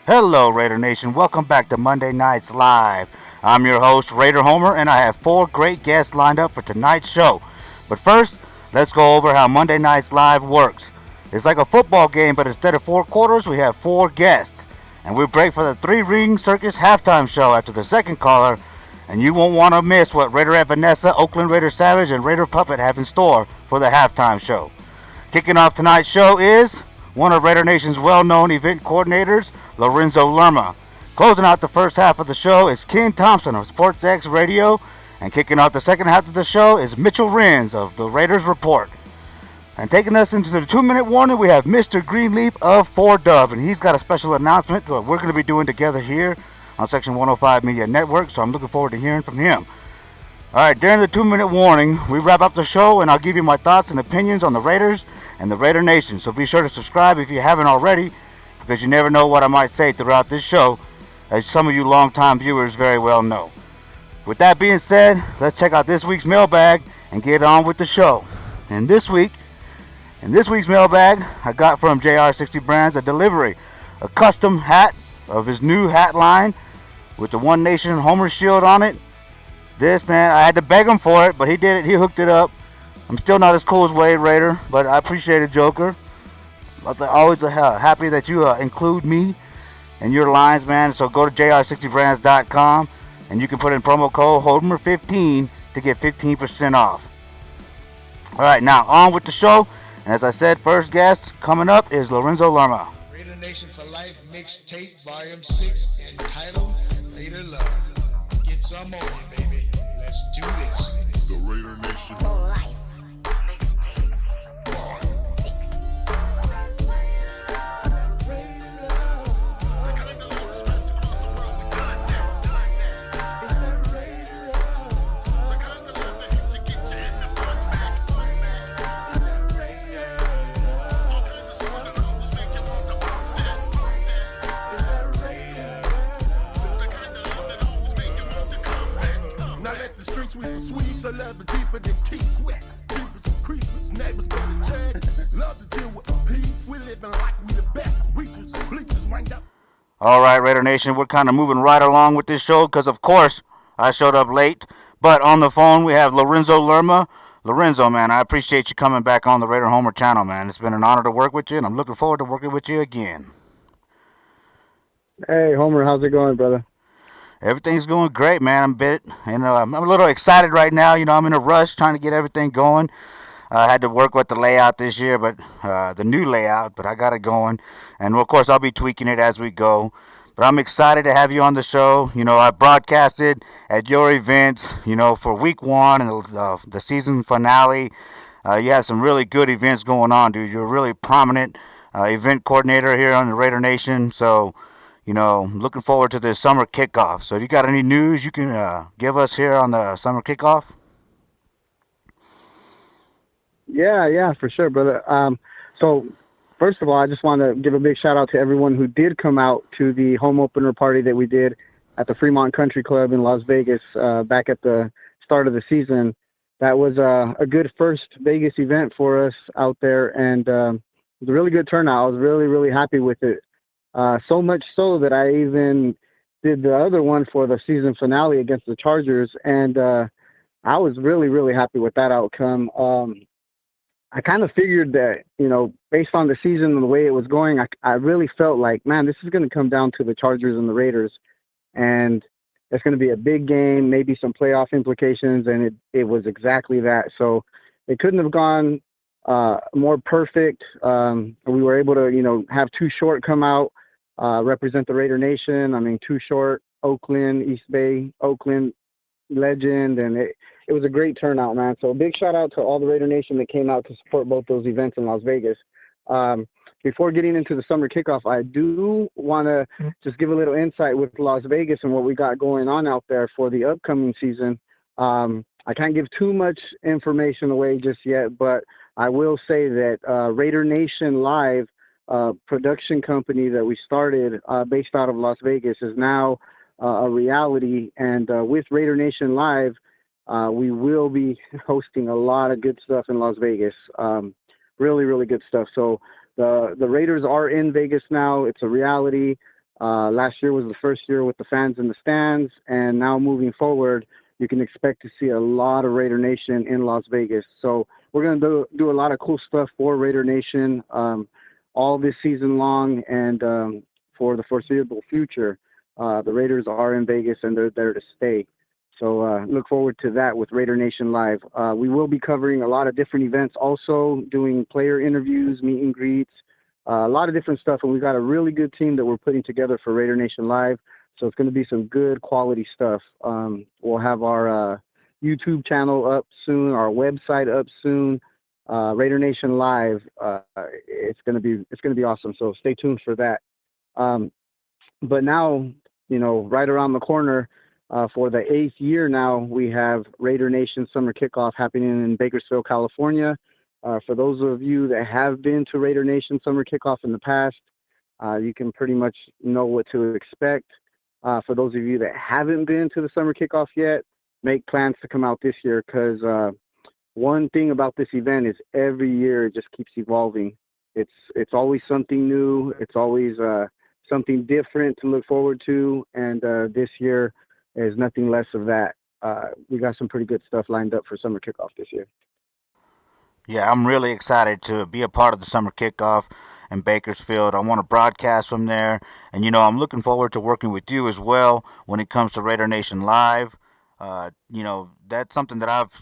Hello, Raider Nation. Welcome back to Monday Nights Live. I'm your host, Raider Homer, and I have four great guests lined up for tonight's show. But first, let's go over how Monday Nights Live works. It's like a football game, but instead of four quarters, we have four guests. And we break for the Three Ring Circus halftime show after the second caller. And you won't want to miss what Raiderette Vanessa, Oakland Raider Savage, and Raider Puppet have in store for the halftime show. Kicking off tonight's show is one of Raider Nation's well-known event coordinators, Lorenzo Lerma. Closing out the first half of the show is Ken Thomson of SportsX Radio, and kicking off the second half of the show is Mitchell Renz of the Raiders Report. And taking us into the 2-minute warning, we have Mr. Greenleaf of 4Dub, and he's got a special announcement that we're going to be doing together here on Section 105 Media Network, so I'm looking forward to hearing from him. Alright, during the 2-minute warning, we wrap up the show, and I'll give you my thoughts and opinions on the Raiders and the Raider Nation. So be sure to subscribe if you haven't already, because you never know what I might say throughout this show, as some of you longtime viewers very well know. With that being said, let's check out this week's mailbag and get on with the show. And this week's mailbag, I got from JR60 Brands a delivery, a custom hat of his new hat line with the One Nation Homer shield on it. This, man, I had to beg him for it, but he did it. He hooked it up. I'm still not as cool as Wade Raider, but I appreciate it, Joker. I'm always happy that you include me in your lines, man. So go to jr60brands.com, and you can put in promo code Homer15 to get 15% off. All right, now on with the show. And as I said, first guest coming up is Lorenzo Lerma. Raider Nation for Life mixtape volume 6 entitled Raider Love. Get some on it, baby. Let's do this. The Raider Nation for Life mixtape volume 6. Sweep the leather deeper than key sweat. Creepers and creepers, neighbors better check. Love to deal with peace. We living like we the best. Reachers and bleachers wind up. All right, Raider Nation, we're kind of moving right along with this show because, of course, I showed up late. But on the phone, we have Lorenzo Lerma. Lorenzo, man, I appreciate you coming back on the Raider Homer channel, man. It's been an honor to work with you, and I'm looking forward to working with you again. Hey, Homer, how's it going, brother? Everything's going great, man. I'm a little excited right now. I'm in a rush trying to get everything going. I had to work with the layout this year, but the new layout, but I got it going. And of course, I'll be tweaking it as we go. But I'm excited to have you on the show. I broadcasted at your events, for week one and the season finale. You have some really good events going on, dude. You're a really prominent event coordinator here on the Raider Nation. So, looking forward to this summer kickoff. So if you got any news you can give us here on the summer kickoff? Yeah, for sure, brother. So first of all, I just want to give a big shout out to everyone who did come out to the home opener party that we did at the Fremont Country Club in Las Vegas back at the start of the season. That was a good first Vegas event for us out there, and it was a really good turnout. I was really, really happy with it. So much so that I even did the other one for the season finale against the Chargers, and I was really, really happy with that outcome. I kind of figured that, based on the season and the way it was going, I really felt like, man, this is going to come down to the Chargers and the Raiders, and it's going to be a big game, maybe some playoff implications, and it was exactly that. So it couldn't have gone more perfect. We were able to, have Too Short come out, represent the Raider Nation. I mean, Too Short, Oakland, East Bay, Oakland legend, and it was a great turnout, man. So a big shout out to all the Raider Nation that came out to support both those events in Las Vegas. Before getting into the summer kickoff, I do want to just give a little insight with Las Vegas and what we got going on out there for the upcoming season. I can't give too much information away just yet, but I will say that Raider Nation Live production company that we started based out of Las Vegas is now a reality. And with Raider Nation Live, we will be hosting a lot of good stuff in Las Vegas. Really, really good stuff. So the Raiders are in Vegas now. It's a reality. Last year was the first year with the fans in the stands, and now moving forward, you can expect to see a lot of Raider Nation in Las Vegas. So we're going to do a lot of cool stuff for Raider Nation all this season long, and for the foreseeable future. The Raiders are in Vegas, and they're there to stay. So look forward to that with Raider Nation Live. We will be covering a lot of different events, also doing player interviews, meet and greets, a lot of different stuff. And we've got a really good team that we're putting together for Raider Nation Live. So it's going to be some good quality stuff. We'll have our YouTube channel up soon, our website up soon. Raider Nation Live. It's going to be awesome. So stay tuned for that. But now, right around the corner, for the 8th year now, we have Raider Nation Summer Kickoff happening in Bakersfield, California. For those of you that have been to Raider Nation Summer Kickoff in the past, you can pretty much know what to expect. For those of you that haven't been to the Summer Kickoff yet, make plans to come out this year, because one thing about this event is every year it just keeps evolving. It's always something new. It's always something different to look forward to, and this year is nothing less of that. We got some pretty good stuff lined up for Summer Kickoff this year. Yeah, I'm really excited to be a part of the summer kickoff in Bakersfield. I want to broadcast from there, and I'm looking forward to working with you as well when it comes to Raider Nation Live. That's something that I've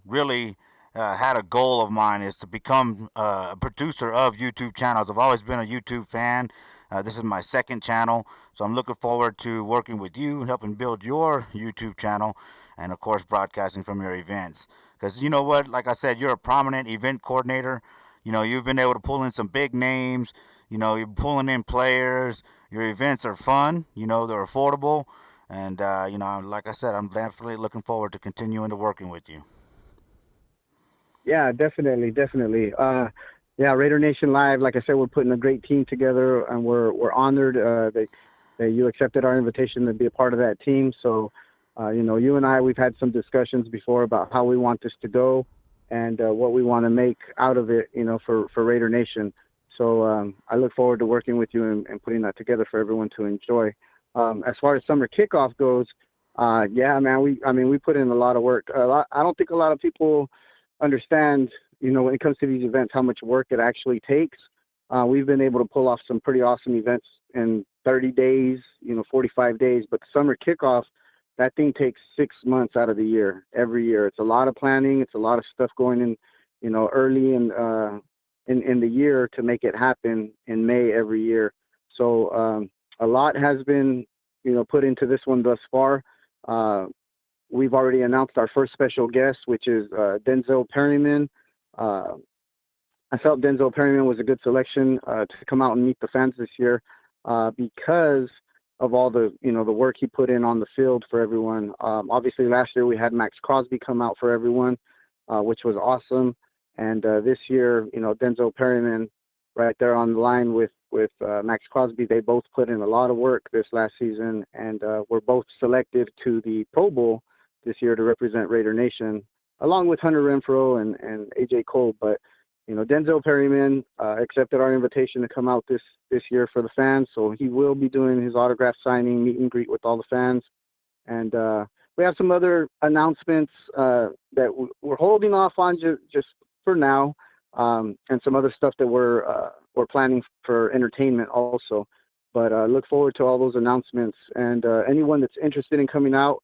really had a goal of mine, is to become a producer of YouTube channels. I've always been a YouTube fan. This is my second channel, so I'm looking forward to working with you and helping build your YouTube channel, and of course broadcasting from your events. Because you know what, like I said, you're a prominent event coordinator. You've been able to pull in some big names. You're pulling in players. Your events are fun. They're affordable, and like I said, I'm definitely looking forward to continuing to working with you. Yeah, definitely. Yeah, Raider Nation Live. Like I said, we're putting a great team together, and we're honored that you accepted our invitation to be a part of that team. So, you and I, we've had some discussions before about how we want this to go, and what we want to make out of it, for Raider Nation. So I look forward to working with you and putting that together for everyone to enjoy. As far as summer kickoff goes, yeah, man, we put in a lot of work. I don't think a lot of people understand, when it comes to these events, how much work it actually takes. We've been able to pull off some pretty awesome events in 30 days, 45 days, but the summer kickoff, that thing takes 6 months out of the year, every year. It's a lot of planning. It's a lot of stuff going in, early in the year to make it happen in May every year. So a lot has been, put into this one thus far. We've already announced our first special guest, which is Denzel Perryman. I felt Denzel Perryman was a good selection to come out and meet the fans this year because of all the the work he put in on the field for everyone. Obviously, last year we had Max Crosby come out for everyone, which was awesome. And this year, Denzel Perryman, right there on the line with Max Crosby, they both put in a lot of work this last season, and were both selected to the Pro Bowl this year to represent Raider Nation, along with Hunter Renfrow and AJ Cole. But Denzel Perryman accepted our invitation to come out this year for the fans, so he will be doing his autograph signing, meet and greet with all the fans. And we have some other announcements that we're holding off on just for now, and some other stuff that we're planning for entertainment also. But look forward to all those announcements. And anyone that's interested in coming out,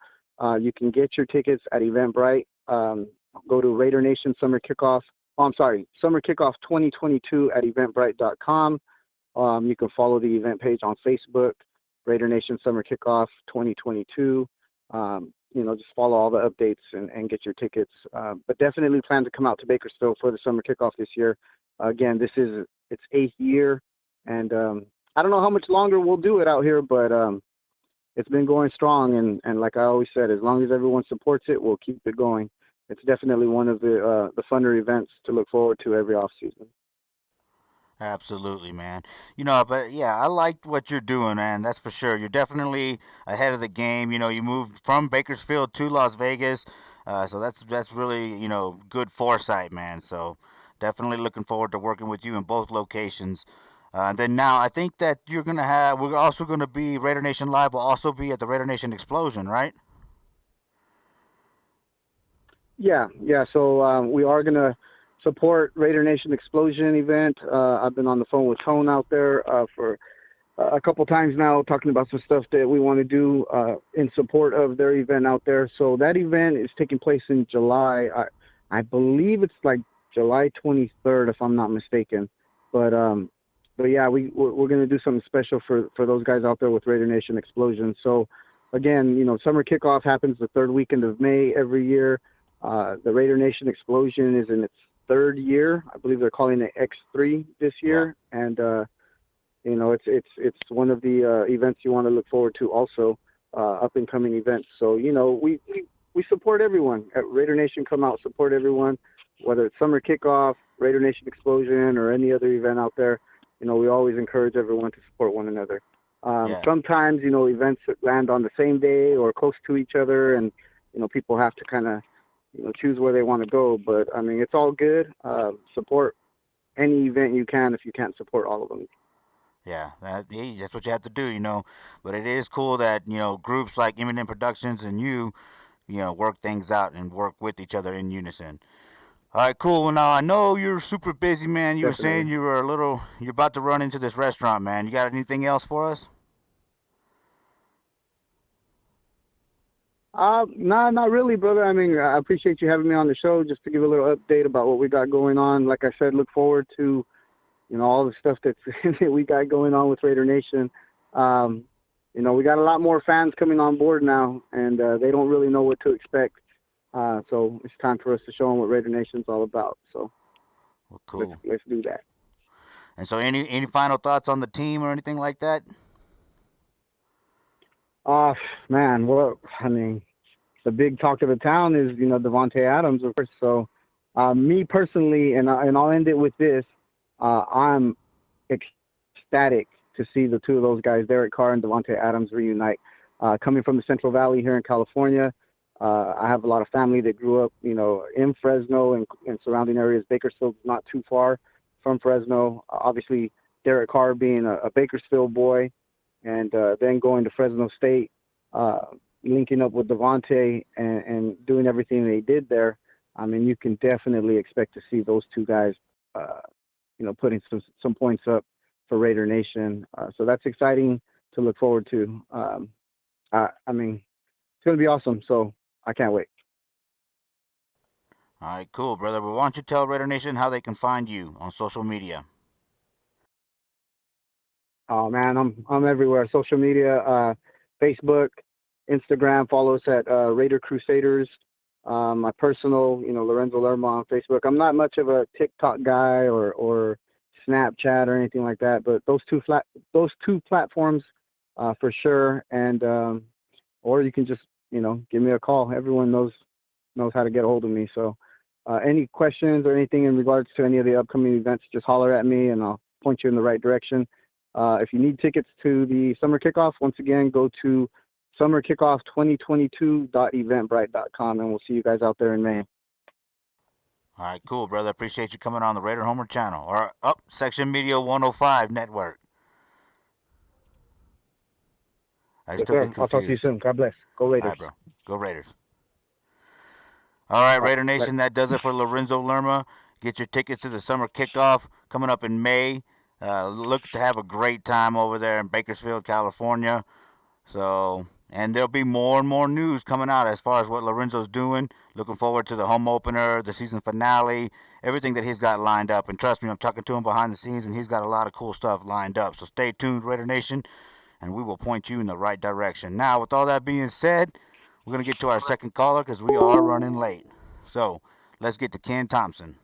you can get your tickets at Eventbrite. Go to Raider Nation Summer Kickoff. Summer Kickoff 2022 at eventbrite.com. You can follow the event page on Facebook, Raider Nation Summer Kickoff 2022. Just follow all the updates and get your tickets. But definitely plan to come out to Bakersfield for the Summer Kickoff this year. Again, this is its 8th year, and I don't know how much longer we'll do it out here, but it's been going strong. And like I always said, as long as everyone supports it, we'll keep it going. It's definitely one of the funner events to look forward to every off season. Absolutely, man. But yeah, I like what you're doing, man. That's for sure. You're definitely ahead of the game. You moved from Bakersfield to Las Vegas, so that's really good foresight, man. So definitely looking forward to working with you in both locations. Then now I think that we're also gonna be Raider Nation Live will also be at the Raider Nation Explosion, right? Yeah, yeah. So we are gonna support Raider Nation Explosion event. I've been on the phone with Tone out there for a couple times now, talking about some stuff that we want to do in support of their event out there. So that event is taking place in July. I believe it's like July 23rd, if I'm not mistaken. But yeah, we're gonna do something special for those guys out there with Raider Nation Explosion. So again, summer kickoff happens the third weekend of May every year. The Raider Nation Explosion is in its third year. I believe they're calling it X3 this year, and it's one of the events you want to look forward to. Also, up and coming events. So we support everyone at Raider Nation. Come out, support everyone, whether it's summer kickoff, Raider Nation Explosion, or any other event out there. We always encourage everyone to support one another. Sometimes events land on the same day or close to each other, and people have to kind of choose where they want to go. But I mean, it's all good. Support any event you can if you can't support all of them. Yeah, that's what you have to do, But it is cool that groups like Imminent Productions and work things out and work with each other in unison. All right, cool. Well, now I know you're super busy, man. You were saying you're about to run into this restaurant, man. You got anything else for us? No, not really, brother. I mean, I appreciate you having me on the show just to give a little update about what we got going on. Like I said, look forward to, all the stuff that we got going on with Raider Nation. We got a lot more fans coming on board now, and they don't really know what to expect. So it's time for us to show them what Raider Nation's all about. So, well, cool. Let's do that. And so, any final thoughts on the team or anything like that? Man, well, I mean, the big talk of the town is, Davante Adams, of course. So, me personally, and I'll end it with this, I'm ecstatic to see the two of those guys, Derek Carr and Davante Adams, reunite. Coming from the Central Valley here in California, I have a lot of family that grew up, in Fresno and surrounding areas. Bakersfield's not too far from Fresno. Obviously, Derek Carr being a Bakersfield boy, and then going to Fresno State, linking up with Davante and doing everything they did there. I mean, you can definitely expect to see those two guys, putting some points up for Raider Nation. So that's exciting to look forward to. I mean, it's going to be awesome. So I can't wait. All right, cool, brother. Well, why don't you tell Raider Nation how they can find you on social media? Oh man, I'm everywhere. Social media, Facebook, Instagram. Follow us at Raider Crusaders. My personal, Lorenzo Lerma on Facebook. I'm not much of a TikTok guy or Snapchat or anything like that, but those two platforms for sure. And or you can just give me a call. Everyone knows how to get a hold of me. So any questions or anything in regards to any of the upcoming events, just holler at me and I'll point you in the right direction. If you need tickets to the summer kickoff, once again, go to summerkickoff2022.eventbrite.com, and we'll see you guys out there in May. All right, cool, brother. Appreciate you coming on the Raider Homer channel, or Section Media 105 Network. Yes, sir. I'll talk to you soon. God bless. Go Raiders. All right, bro. Go Raiders. All right, Raider Nation, that does it for Lorenzo Lerma. Get your tickets to the summer kickoff coming up in May. Look to have a great time over there in Bakersfield, California. So, and there'll be more and more news coming out as far as what Lorenzo's doing. Looking forward to the home opener, the season finale, everything that he's got lined up. And trust me, I'm talking to him behind the scenes, and he's got a lot of cool stuff lined up. So stay tuned, Raider Nation, and we will point you in the right direction. Now, with all that being said, we're going to get to our second caller because we are running late. So, let's get to Ken Thomson.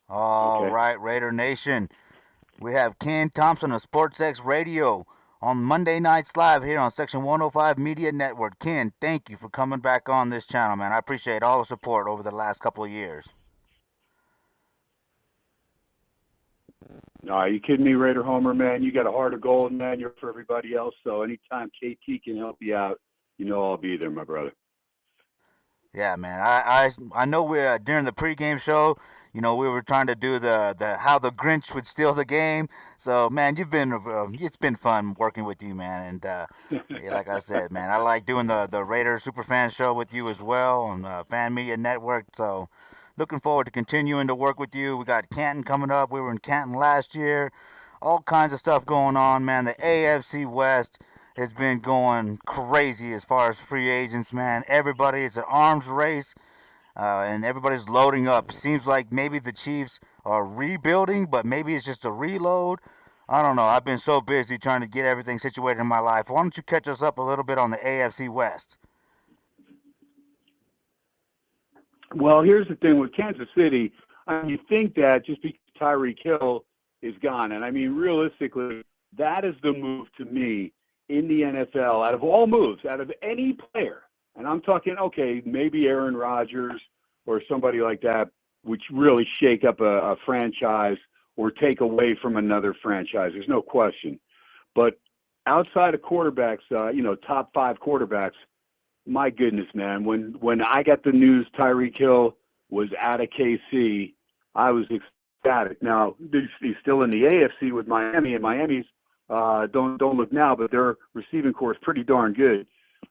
All Okay. right, Raider Nation. We have Ken Thomson of SportsX Radio on Monday Nights Live here on Section 105 Media Network. Ken, thank you for coming back on this channel, man. I appreciate all the support over the last couple of years. No, are you kidding me, Raider Homer, man? You got a heart of gold, man. You're for everybody else. So anytime KT can help you out, you know I'll be there, my brother. Yeah, man. I know we during the pregame show, we were trying to do the how the Grinch would steal the game. So, man, it's been fun working with you, man. And yeah, like I said, man, I like doing the Raider Superfan show with you as well on Fan Media Network. So, looking forward to continuing to work with you. We got Canton coming up. We were in Canton last year. All kinds of stuff going on, man. The AFC West has been going crazy as far as free agents, man. Everybody, it's an arms race, and everybody's loading up. It seems like maybe the Chiefs are rebuilding, but maybe it's just a reload. I don't know. I've been so busy trying to get everything situated in my life. Why don't you catch us up a little bit on the AFC West? Well, here's the thing with Kansas City. I mean, you think that just because Tyreek Hill is gone, and I mean, realistically, that is the move to me in the NFL, out of all moves, out of any player, and I'm talking, okay, maybe Aaron Rodgers or somebody like that, which really shake up a franchise or take away from another franchise. There's no question. But outside of quarterbacks, top 5 quarterbacks, my goodness, man, when I got the news Tyreek Hill was out of KC, I was ecstatic. Now, he's still in the AFC with Miami, and Miami's don't look now, but their receiving core is pretty darn good.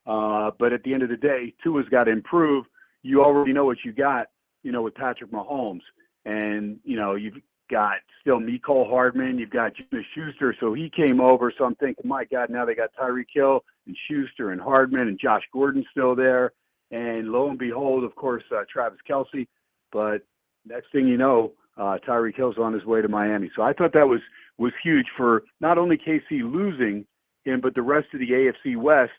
But at the end of the day, Tua's got to improve. You already know what you got, with Patrick Mahomes. And, you've got still Mecole Hardman. You've got Judas Schuster. So he came over. So I'm thinking, my God, now they got Tyreek Hill and Schuster and Hardman and Josh Gordon still there. And lo and behold, of course, Travis Kelce. But next thing you know, Tyreek Hill's on his way to Miami. So I thought that was huge for not only KC losing him, but the rest of the AFC West,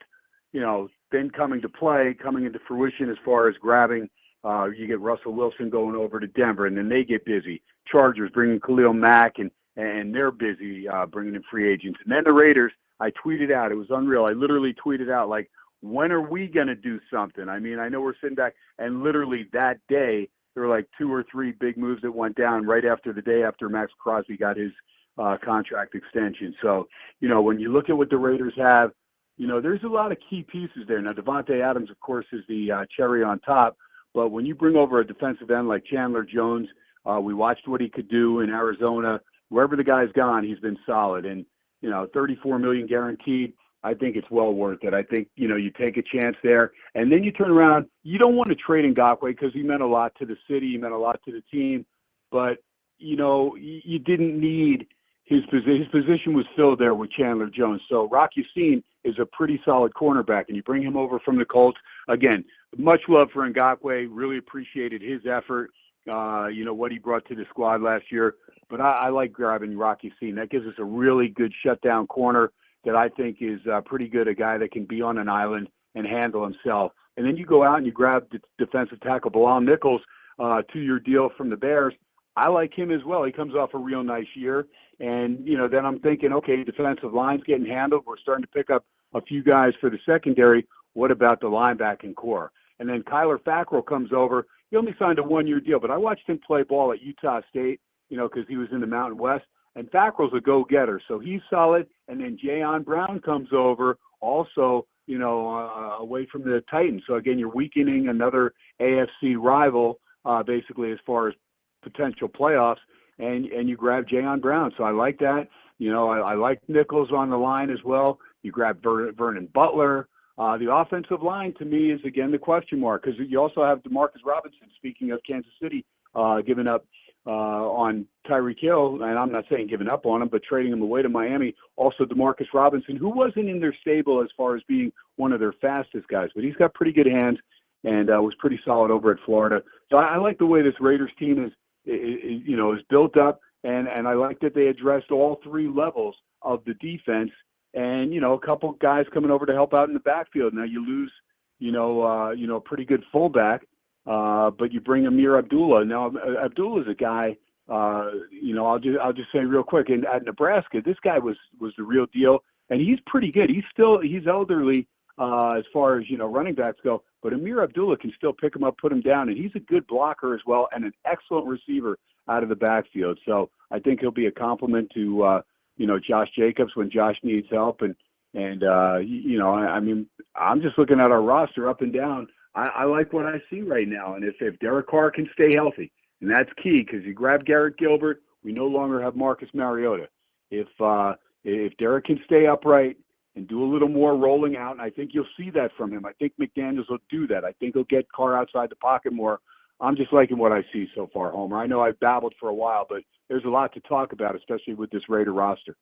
then coming into fruition as far as grabbing. You get Russell Wilson going over to Denver, and then they get busy. Chargers bringing Khalil Mack, and they're busy bringing in free agents. And then the Raiders, I tweeted out, it was unreal. I literally tweeted out, like, when are we going to do something? I mean, I know we're sitting back, and literally that day, there were like 2 or 3 big moves that went down right after the day after Max Crosby got his contract extension. So, when you look at what the Raiders have, there's a lot of key pieces there. Now, Devontae Adams, of course, is the cherry on top. But when you bring over a defensive end like Chandler Jones, we watched what he could do in Arizona. Wherever the guy's gone, he's been solid. And, $34 million guaranteed, I think it's well worth it. I think, you take a chance there. And then you turn around. You don't want to trade Ngakoue because he meant a lot to the city. He meant a lot to the team. But, you didn't need his position. His position was filled there with Chandler Jones. So Rock Ya-Sin is a pretty solid cornerback, and you bring him over from the Colts. Again, much love for Ngakoue. Really appreciated his effort, what he brought to the squad last year. But I like grabbing Rock Ya-Sin. That gives us a really good shutdown corner that I think is pretty good, a guy that can be on an island and handle himself. And then you go out and you grab the defensive tackle Bilal Nichols, 2-year deal from the Bears. I like him as well. He comes off a real nice year. And, then I'm thinking, okay, defensive line's getting handled. We're starting to pick up a few guys for the secondary. What about the linebacking core? And then Kyler Fackrell comes over. He only signed a 1-year deal, but I watched him play ball at Utah State, because he was in the Mountain West. And Fackrell's a go-getter, so he's solid. And then Jayon Brown comes over, also, away from the Titans. So, again, you're weakening another AFC rival, basically, as far as potential playoffs. And you grab Jayon Brown. So I like that. I like Nichols on the line as well. You grab Vernon Butler. The offensive line, to me, is, again, the question mark, because you also have DeMarcus Robinson, speaking of Kansas City, giving up on Tyreek Hill. And I'm not saying giving up on him, but trading him away to Miami. Also, DeMarcus Robinson, who wasn't in their stable as far as being one of their fastest guys, but he's got pretty good hands and was pretty solid over at Florida. So I like the way this Raiders team is built up, and I like that they addressed all 3 levels of the defense, and a couple guys coming over to help out in the backfield. Now you lose, a pretty good fullback, but you bring Amir Abdullah. Now Abdullah is a guy I'll just say real quick. And at Nebraska, this guy was the real deal, and he's pretty good. He's elderly as far as running backs go, but Amir Abdullah can still pick him up, put him down, and he's a good blocker as well, and an excellent receiver out of the backfield. So I think he'll be a compliment to Josh Jacobs when Josh needs help, and I mean, I'm just looking at our roster up and down. I like what I see right now, and if Derek Carr can stay healthy, and that's key because you grab Garrett Gilbert, we no longer have Marcus Mariota. If Derek can stay upright and do a little more rolling out, and I think you'll see that from him. I think McDaniels will do that. I think he'll get Carr outside the pocket more. I'm just liking what I see so far, Homer. I know I've babbled for a while, but there's a lot to talk about, especially with this Raider roster.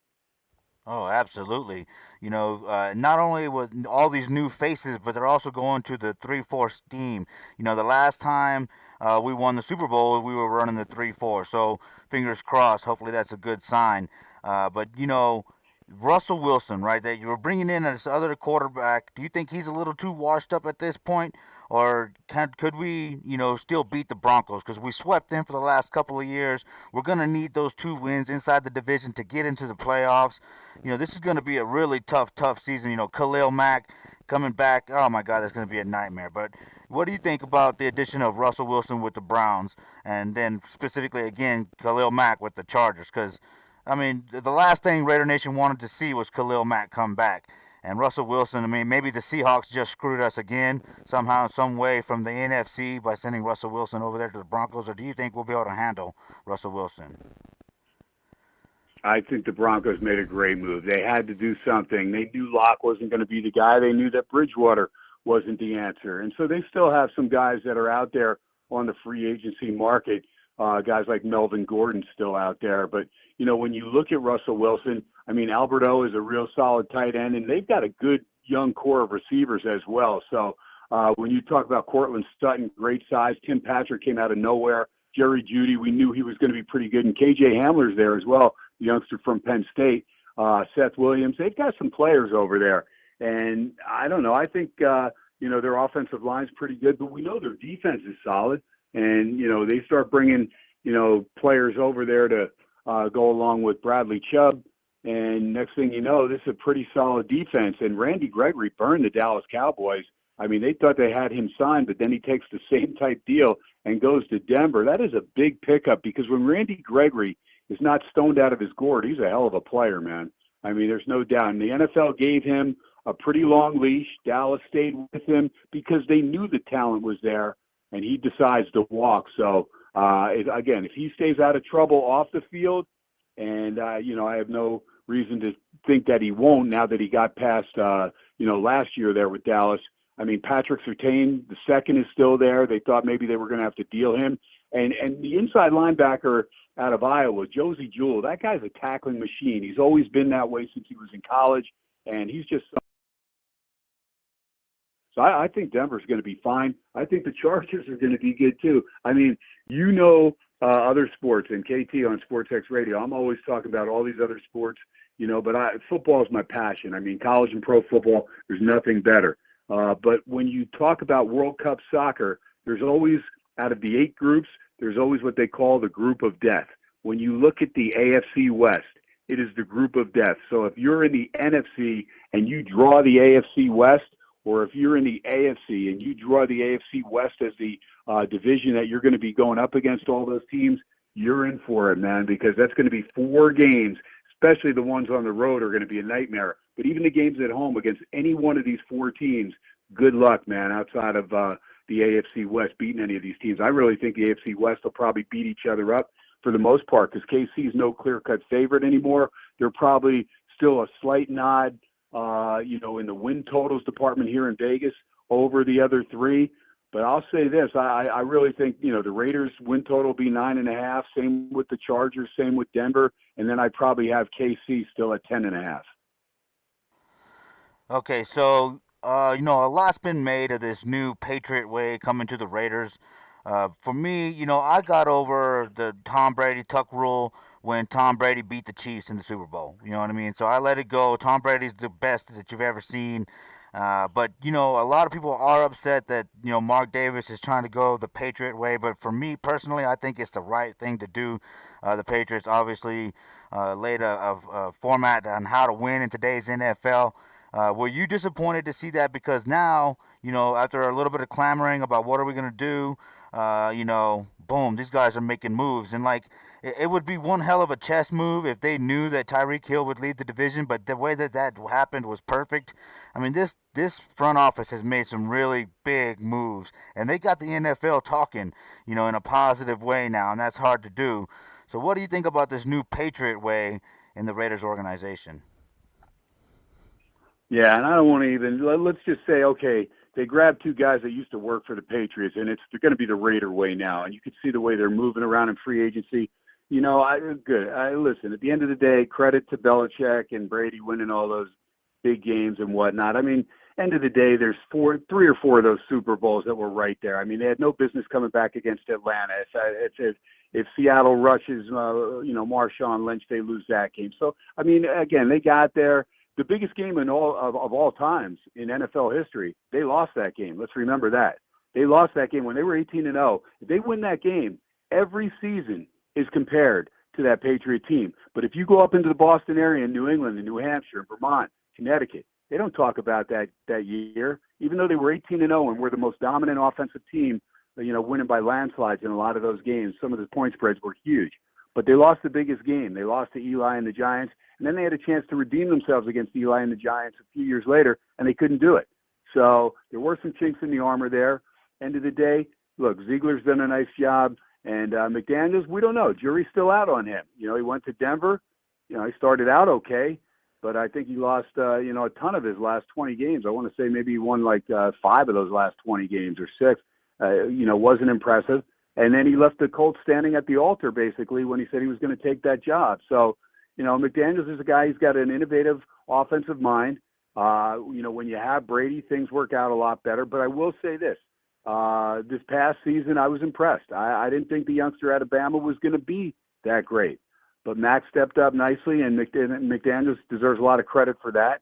Oh, absolutely. Not only with all these new faces, but they're also going to the 3-4 scheme. The last time we won the Super Bowl, we were running the 3-4. So fingers crossed. Hopefully that's a good sign. But Russell Wilson, right? That you were bringing in this other quarterback. Do you think he's a little too washed up at this point, or could we, still beat the Broncos? Because we swept them for the last couple of years. We're gonna need those 2 wins inside the division to get into the playoffs. This is gonna be a really tough season. Khalil Mack coming back. Oh my God, that's gonna be a nightmare. But what do you think about the addition of Russell Wilson with the Browns, and then specifically again Khalil Mack with the Chargers? Because the last thing Raider Nation wanted to see was Khalil Mack come back. And Russell Wilson, maybe the Seahawks just screwed us again somehow, some way from the NFC by sending Russell Wilson over there to the Broncos, or do you think we'll be able to handle Russell Wilson? I think the Broncos made a great move. They had to do something. They knew Locke wasn't going to be the guy. They knew that Bridgewater wasn't the answer. And so they still have some guys that are out there on the free agency market, guys like Melvin Gordon still out there. But, when you look at Russell Wilson, Alberto is a real solid tight end, and they've got a good young core of receivers as well. So when you talk about Cortland Sutton, great size. Tim Patrick came out of nowhere. Jerry Jeudy, we knew he was going to be pretty good. And KJ Hamler's there as well, the youngster from Penn State. Seth Williams, they've got some players over there. And I don't know, I think, their offensive line's pretty good, but we know their defense is solid. And, they start bringing, players over there to go along with Bradley Chubb. And next thing you know, this is a pretty solid defense. And Randy Gregory burned the Dallas Cowboys. They thought they had him signed, but then he takes the same type deal and goes to Denver. That is a big pickup because when Randy Gregory is not stoned out of his gourd, he's a hell of a player, man. There's no doubt. And the NFL gave him a pretty long leash. Dallas stayed with him because they knew the talent was there, and he decides to walk. So, again, if he stays out of trouble off the field, and, I have no reason to think that he won't now that he got past, last year there with Dallas. Patrick Surtain, the second, is still there. They thought maybe they were going to have to deal him. And the inside linebacker out of Iowa, Josie Jewell, that guy's a tackling machine. He's always been that way since he was in college, and he's just so I think Denver's going to be fine. I think the Chargers are going to be good too. Other sports, and KT on Sports X Radio, I'm always talking about all these other sports, but football is my passion. College and pro football, there's nothing better. But when you talk about World Cup soccer, there's always, out of the 8 groups, there's always what they call the group of death. When you look at the AFC West, it is the group of death. So if you're in the NFC and you draw the AFC West, or if you're in the AFC and you draw the AFC West as the division that you're going to be going up against all those teams, you're in for it, man, because that's going to be 4 games, especially the ones on the road are going to be a nightmare. But even the games at home against any one of these 4 teams, good luck, man, outside of the AFC West beating any of these teams. I really think the AFC West will probably beat each other up for the most part because KC is no clear-cut favorite anymore. They're probably still a slight nod, in the win totals department here in Vegas over the other 3. But I'll say this, I really think, the Raiders win total will be 9.5, same with the Chargers, same with Denver, and then I'd probably have KC still at 10.5. Okay, so, a lot's been made of this new Patriot way coming to the Raiders. For me, I got over the Tom Brady tuck rule when Tom Brady beat the Chiefs in the Super Bowl. You know what I mean? So I let it go. Tom Brady's the best that you've ever seen. But a lot of people are upset that Mark Davis is trying to go the Patriot way. But for me personally, I think it's the right thing to do. The Patriots obviously laid a format on how to win in today's NFL. Were you disappointed to see that? Because now, after a little bit of clamoring about what are we going to do, boom, these guys are making moves. And, like, it would be one hell of a chess move if they knew that Tyreek Hill would lead the division, but the way that happened was perfect. I mean, this front office has made some really big moves, and they got the NFL talking, in a positive way now, and that's hard to do. So what do you think about this new Patriot way in the Raiders organization? Yeah, and I don't want to even, let's just say, okay, they grabbed two guys that used to work for the Patriots, and they're going to be the Raider way now. And you can see the way they're moving around in free agency. Listen, at the end of the day, credit to Belichick and Brady winning all those big games and whatnot. I mean, end of the day, there's three or four of those Super Bowls that were right there. I mean, they had no business coming back against Atlanta. If Seattle rushes, Marshawn Lynch, they lose that game. So, I mean, again, they got there. The biggest game in all times in NFL history, they lost that game. Let's remember that. They lost that game when they were 18-0. If they win that game, every season is compared to that Patriot team. But if you go up into the Boston area in New England and New Hampshire and Vermont, Connecticut, they don't talk about that year, even though they were 18-0 and were the most dominant offensive team, winning by landslides in a lot of those games. Some of the point spreads were huge. But they lost the biggest game. They lost to Eli and the Giants. And then they had a chance to redeem themselves against Eli and the Giants a few years later, and they couldn't do it. So there were some chinks in the armor there. End of the day, look, Ziegler's done a nice job. And McDaniels, we don't know. Jury's still out on him. He went to Denver. He started out okay, but I think he lost, a ton of his last 20 games. I want to say maybe he won like 5 of those last 20 games or 6. Wasn't impressive. And then he left the Colts standing at the altar, basically, when he said he was going to take that job. So, McDaniels is a guy, he's got an innovative offensive mind. When you have Brady, things work out a lot better. But I will say this past season, I was impressed. I didn't think the youngster out of Bama was going to be that great. But Max stepped up nicely, and McDaniels deserves a lot of credit for that.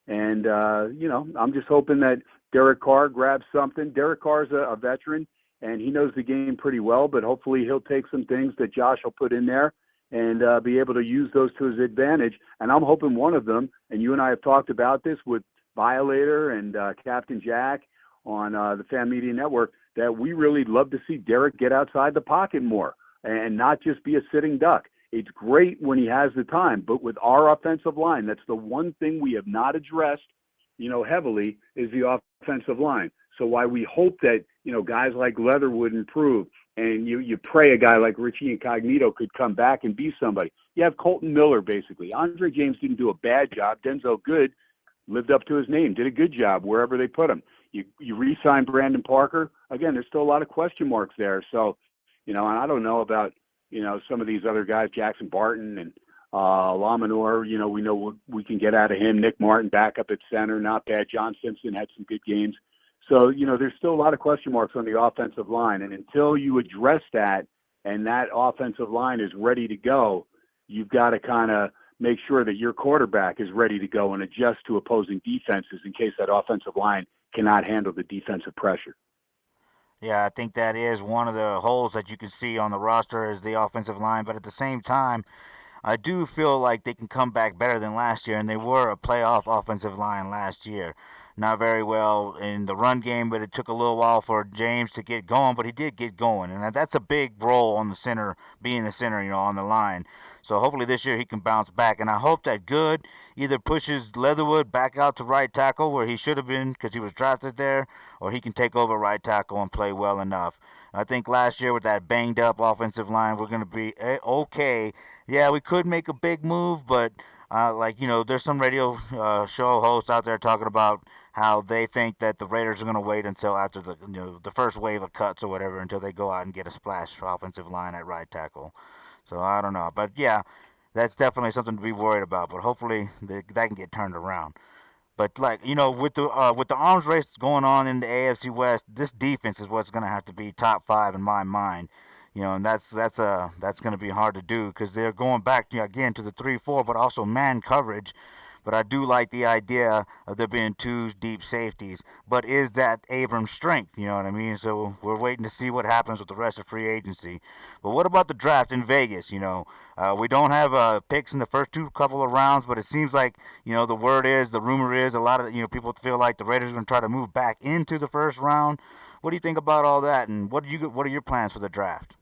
And, I'm just hoping that Derek Carr grabs something. Derek Carr's a veteran, and he knows the game pretty well, but hopefully he'll take some things that Josh will put in there and be able to use those to his advantage. And I'm hoping one of them, and you and I have talked about this with Violator and Captain Jack on the Fan Media Network, that we really love to see Derek get outside the pocket more and not just be a sitting duck. It's great when he has the time, but with our offensive line, that's the one thing we have not addressed, heavily, is the offensive line. So while we hope that, guys like Leatherwood improve, and you pray a guy like Richie Incognito could come back and be somebody. You have Colton Miller, basically. Andre James didn't do a bad job. Denzel Good lived up to his name, did a good job wherever they put him. You re-signed Brandon Parker. Again, there's still a lot of question marks there. So, and I don't know about, some of these other guys, Jackson Barton and Laminor, we know what we can get out of him. Nick Martin back up at center, not bad. John Simpson had some good games. So, there's still a lot of question marks on the offensive line. And until you address that and that offensive line is ready to go, you've got to kind of make sure that your quarterback is ready to go and adjust to opposing defenses in case that offensive line cannot handle the defensive pressure. Yeah, I think that is one of the holes that you can see on the roster is the offensive line. But at the same time, I do feel like they can come back better than last year, and they were a playoff offensive line last year. Not very well in the run game, but it took a little while for James to get going, but he did get going. And that's a big role on the center, being the center, on the line. So hopefully this year he can bounce back. And I hope that Good either pushes Leatherwood back out to right tackle where he should have been because he was drafted there, or he can take over right tackle and play well enough. I think last year with that banged up offensive line, we're going to be okay. Yeah, we could make a big move, but there's some radio show hosts out there talking about how they think that the Raiders are going to wait until after the first wave of cuts or whatever until they go out and get a splash offensive line at right tackle. So I don't know, but yeah, that's definitely something to be worried about. But hopefully that can get turned around. But with the arms race going on in the AFC West, this defense is what's going to have to be top 5 in my mind. And that's going to be hard to do because they're going back again to the 3-4, but also man coverage. but I do like the idea of there being two deep safeties. But is that Abrams' strength? You know what I mean? So we're waiting to see what happens with the rest of free agency. But what about the draft in Vegas? We don't have picks in the first two couple of rounds, but it seems like the word is, the rumor is, a lot of people feel like the Raiders are going to try to move back into the first round. What do you think about all that, and what are your plans for the draft?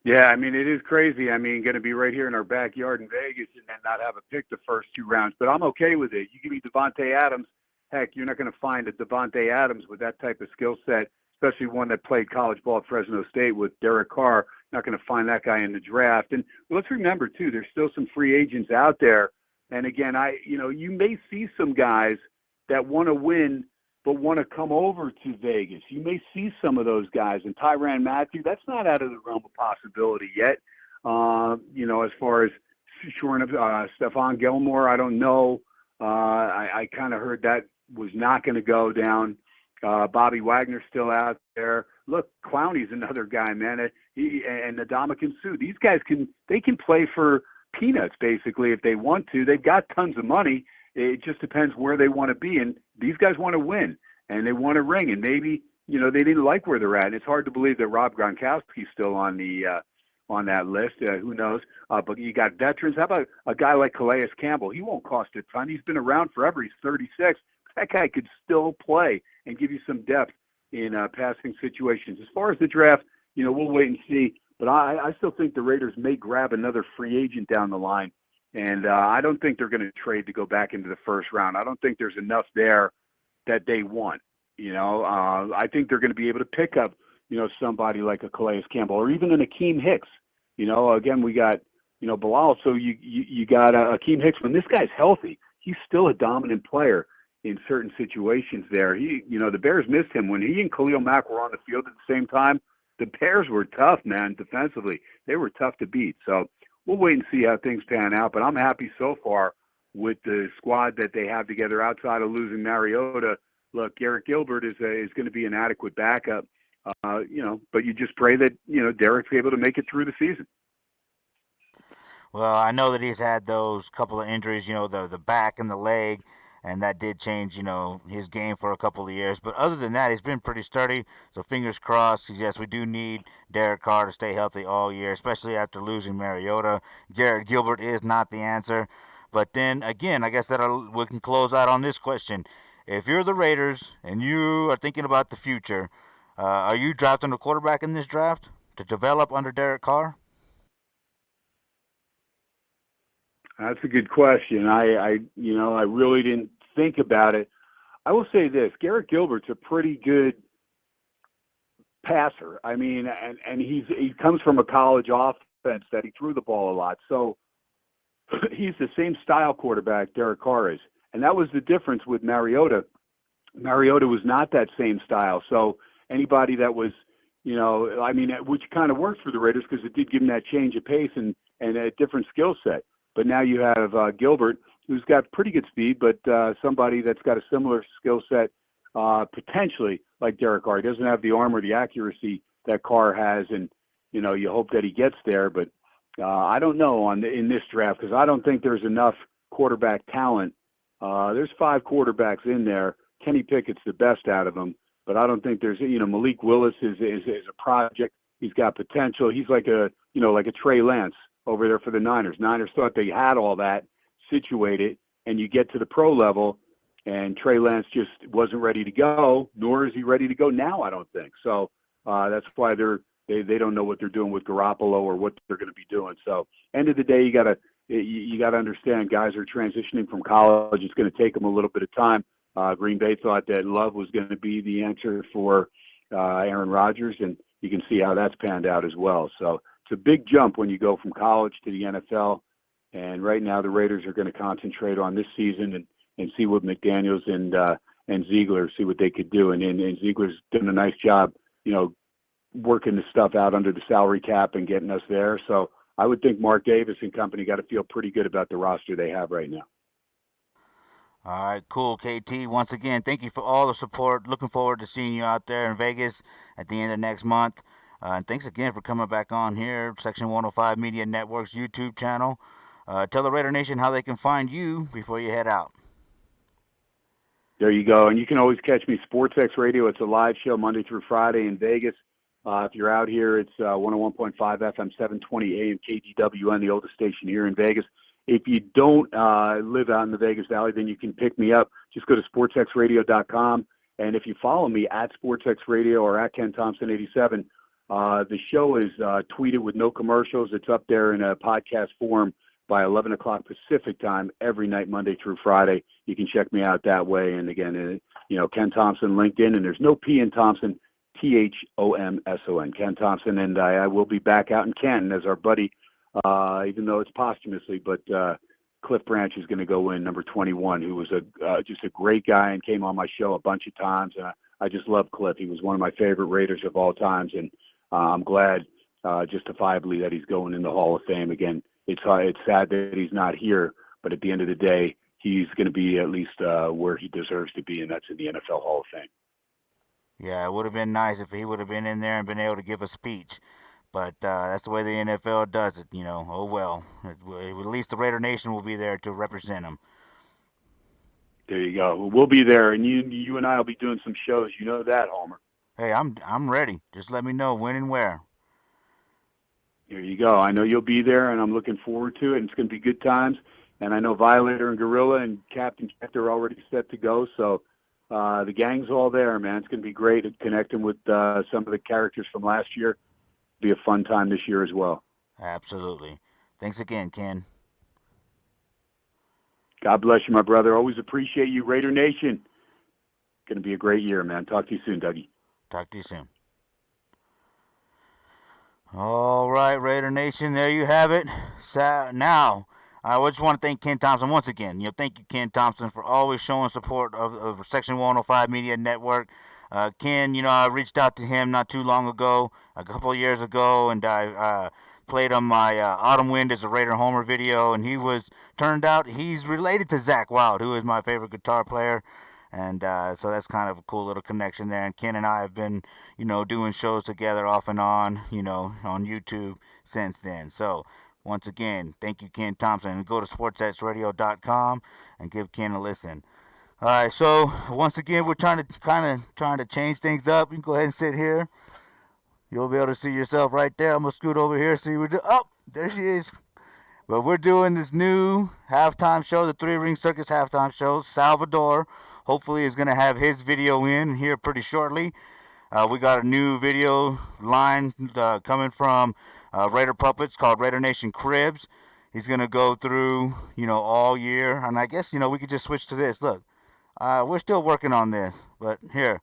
Yeah, I mean, it is crazy. I mean, going to be right here in our backyard in Vegas and then not have a pick the first two rounds. But I'm okay with it. You give me Devontae Adams. Heck, you're not going to find a Devontae Adams with that type of skill set, especially one that played college ball at Fresno State with Derek Carr. Not going to find that guy in the draft. And let's remember, too, there's still some free agents out there. And again, you may see some guys that want to win but want to come over to Vegas. You may see some of those guys. And Tyrann Mathieu, that's not out of the realm of possibility yet. As far as shoring up Stephon Gilmore, I don't know. I kind of heard that was not going to go down. Bobby Wagner's still out there. Look, Clowney's another guy, man. And Ndamukong Suh. These guys can play for peanuts, basically, if they want to. They've got tons of money. It just depends where they want to be. And these guys want to win, and they want to ring. And maybe, they didn't like where they're at. And it's hard to believe that Rob Gronkowski's still on that list. Who knows? But you got veterans. How about a guy like Calais Campbell? He won't cost a ton. He's been around forever. He's 36. That guy could still play and give you some depth in passing situations. As far as the draft, we'll wait and see. But I still think the Raiders may grab another free agent down the line. And I don't think they're going to trade to go back into the first round. I don't think there's enough there that they want. I think they're going to be able to pick up, somebody like a Calais Campbell or even an Akeem Hicks. Again, we got, Bilal. So you got Akeem Hicks. When this guy's healthy, he's still a dominant player in certain situations there. The Bears missed him. When he and Khalil Mack were on the field at the same time, the Bears were tough, man, defensively. They were tough to beat. So we'll wait and see how things pan out, but I'm happy so far with the squad that they have together outside of losing Mariota. Look, Garrett Gilbert is going to be an adequate backup, but you just pray that, Derek's able to make it through the season. Well, I know that he's had those couple of injuries, the back and the leg, and that did change, his game for a couple of years. But other than that, he's been pretty sturdy. So fingers crossed, because yes, we do need Derek Carr to stay healthy all year, especially after losing Mariota. Garrett Gilbert is not the answer. But then again, I guess we can close out on this question. If you're the Raiders and you are thinking about the future, are you drafting a quarterback in this draft to develop under Derek Carr? That's a good question. I really didn't think about it. I will say this: Garrett Gilbert's a pretty good passer. I mean, and he comes from a college offense that he threw the ball a lot. So he's the same style quarterback Derek Carr is, and that was the difference with Mariota. Mariota was not that same style. So anybody that was, which kind of worked for the Raiders because it did give him that change of pace and a different skill set. But now you have Gilbert, who's got pretty good speed, but somebody that's got a similar skill set, potentially like Derek Carr. He doesn't have the arm or the accuracy that Carr has, and you hope that he gets there. But I don't know in this draft because I don't think there's enough quarterback talent. There's 5 quarterbacks in there. Kenny Pickett's the best out of them, but I don't think there's Malik Willis is a project. He's got potential. He's like a Trey Lance over there for the Niners. Niners thought they had all that situated, and you get to the pro level, and Trey Lance just wasn't ready to go, nor is he ready to go now, I don't think. So that's why they don't know what they're doing with Garoppolo or what they're going to be doing. So end of the day, you gotta understand guys are transitioning from college. It's going to take them a little bit of time. Green Bay thought that Love was going to be the answer for Aaron Rodgers, and you can see how that's panned out as well. So it's a big jump when you go from college to the NFL. And right now the Raiders are going to concentrate on this season and see what McDaniels and Ziegler, see what they could do. And Ziegler's done a nice job, working the stuff out under the salary cap and getting us there. So I would think Mark Davis and company got to feel pretty good about the roster they have right now. All right, cool, KT. Once again, thank you for all the support. Looking forward to seeing you out there in Vegas at the end of next month. And thanks again for coming back on here, Section 105 Media Network's YouTube channel. tell the Raider Nation how they can find you before you head out. There you go. And you can always catch me, SportsX Radio. It's a live show Monday through Friday in Vegas. If you're out here, it's 101.5 FM, 720 AM KDWN, the oldest station here in Vegas. If you don't live out in the Vegas Valley, then you can pick me up. Just go to sportsxradio.com. And if you follow me at SportsXRadio or at Ken Thomson 87, the show is tweeted with no commercials. It's up there in a podcast form by 11 o'clock Pacific time every night, Monday through Friday. You can check me out that way. And again, Ken Thomson, LinkedIn, and there's no P in Thomson, Thomson, Ken Thomson. And I will be back out in Canton as our buddy, even though it's posthumously, but Cliff Branch is going to go in, number 21, who was just a great guy and came on my show a bunch of times. I just love Cliff. He was one of my favorite Raiders of all times, and I'm glad justifiably that he's going in the Hall of Fame. Again, it's sad that he's not here, but at the end of the day, he's going to be at least where he deserves to be, and that's in the NFL Hall of Fame. Yeah, it would have been nice if he would have been in there and been able to give a speech. But that's the way the NFL does it, Oh, well. At least the Raider Nation will be there to represent him. There you go. We'll be there, and you and I will be doing some shows. You know that, Homer. Hey, I'm ready. Just let me know when and where. There you go. I know you'll be there, and I'm looking forward to it, and it's going to be good times. And I know Violator and Gorilla and Captain Jack are already set to go, so the gang's all there, man. It's going to be great connecting with some of the characters from last year. Be a fun time this year as well. Absolutely. Thanks again, Ken. God bless you, my brother. Always appreciate you, Raider Nation. Going to be a great year, man. Talk to you soon, Dougie. Talk to you soon. All right, Raider Nation, there you have it. So now, I just want to thank Ken Thomson once again. Thank you, Ken Thomson, for always showing support of Section 105 Media Network. Ken, I reached out to him not too long ago, a couple of years ago, and I played him my Autumn Wind as a Raider Homer video, and turned out he's related to Zach Wild, who is my favorite guitar player. And so that's kind of a cool little connection there. And Ken and I have been, doing shows together off and on, on YouTube since then. So once again, thank you, Ken Thomson. And go to sportsxradio.com and give Ken a listen. All right, so once again, we're trying to change things up. You can go ahead and sit here. You'll be able to see yourself right there. I'm gonna scoot over here. See there she is. But we're doing this new halftime show, the Three Ring Circus halftime show. Salvador, hopefully, is gonna have his video in here pretty shortly. We got a new video line coming from Raider Puppets called Raider Nation Cribs. He's gonna go through, all year, and I guess we could just switch to this. Look. We're still working on this, but here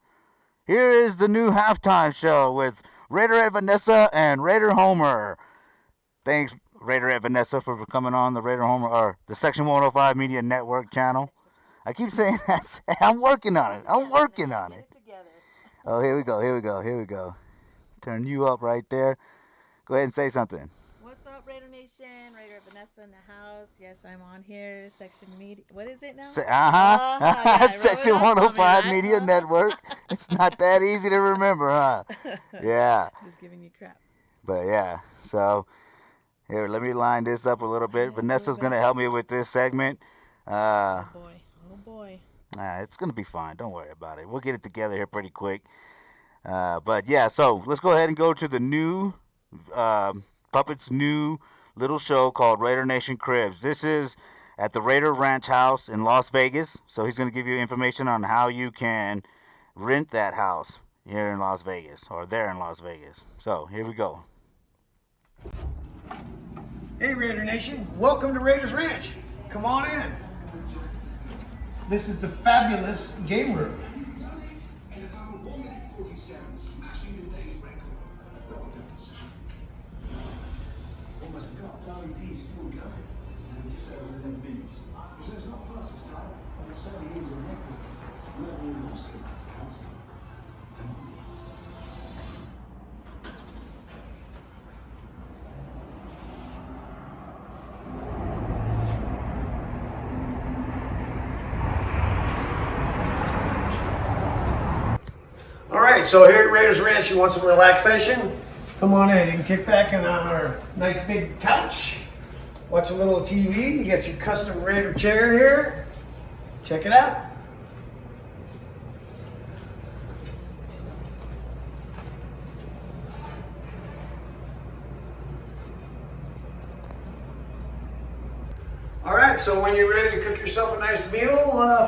is the new halftime show with Raider Ed Vanessa and Raider Homer. Thanks, Raider Ed Vanessa, for coming on the Raider Homer or the Section 105 Media Network channel. I keep saying that. I'm working on it. Oh, here we go. Turn you up right there. Go ahead and say something. What's up, Raider Nation? Raider Vanessa in the house. Yes, I'm on here. Section Media. What is it now? Yeah, Section 105 Media Network. It's not that easy to remember, huh? Yeah. Just giving you crap. But yeah, so here, let me line this up a little bit. Vanessa's going to help me with this segment. Oh boy. It's going to be fine. Don't worry about it. We'll get it together here pretty quick. But yeah, so let's go ahead and go to the new Puppet's new little show called Raider Nation Cribs. This is at the Raider Ranch House in Las Vegas. So he's going to give you information on how you can rent that house here in Las Vegas, or there in Las Vegas. So here we go. Hey Raider Nation, welcome to Raiders Ranch. Come on in. This is the fabulous game room. All right, so here at Raiders Ranch, you want some relaxation? Come on in. You can kick back and on our nice big couch watch a little TV. You got your custom Raider chair here. Check it out. All right, so when you're ready to cook yourself a nice meal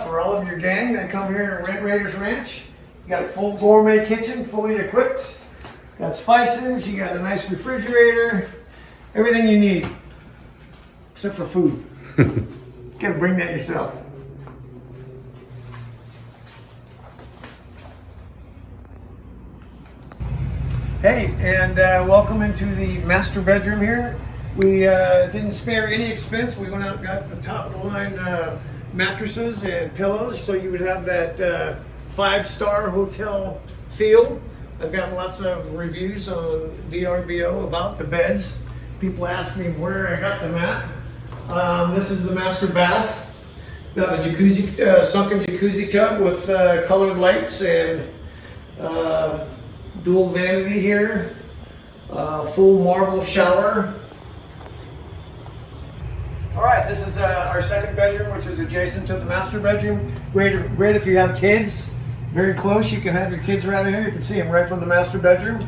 for all of your gang that come here at Raiders Ranch, you got a full gourmet kitchen, fully equipped. Got spices, you got a nice refrigerator, everything you need, except for food. You gotta bring that yourself. Hey, and welcome into the master bedroom here. We didn't spare any expense. We went out and got the top of the line mattresses and pillows, so you would have that 5-star hotel feel. I've gotten lots of reviews on VRBO about the beds. People ask me where I got them at. This is the master bath. Got a jacuzzi, sunken jacuzzi tub with colored lights and dual vanity here. Full marble shower. All right, this is our second bedroom, which is adjacent to the master bedroom. Great if you have kids. Very close, you can have your kids right in here. You can see them right from the master bedroom.